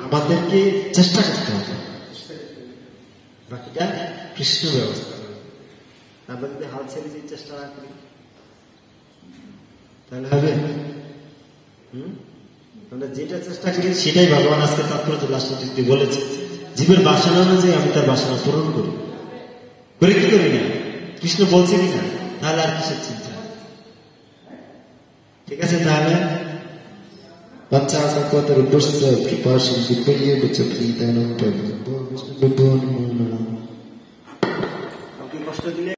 আমাদেরকে চেষ্টা করতে হবে, বাকিটা কৃষ্ণ ব্যবস্থা করবে। আমরা যদি হাল ছেড়ে দিয়ে চেষ্টা না করি তাহলে হবে? আমরা যেটা চেষ্টা করি সেটাই ভগবান আজকে তাৎপর্য লাস্টে বলেছে, জীবের বাসনা অনুযায়ী আমি তার বাসনা পূরণ করি। করে কি করি না? কৃষ্ণ বলছে কিনা? তাহলে আর কিসের চিন্তা? ঠিক আছে, তাহলে Pancāsa kota rupuṣa, kipāṣi, vipaļie, buca prītānam, pavību, višnu,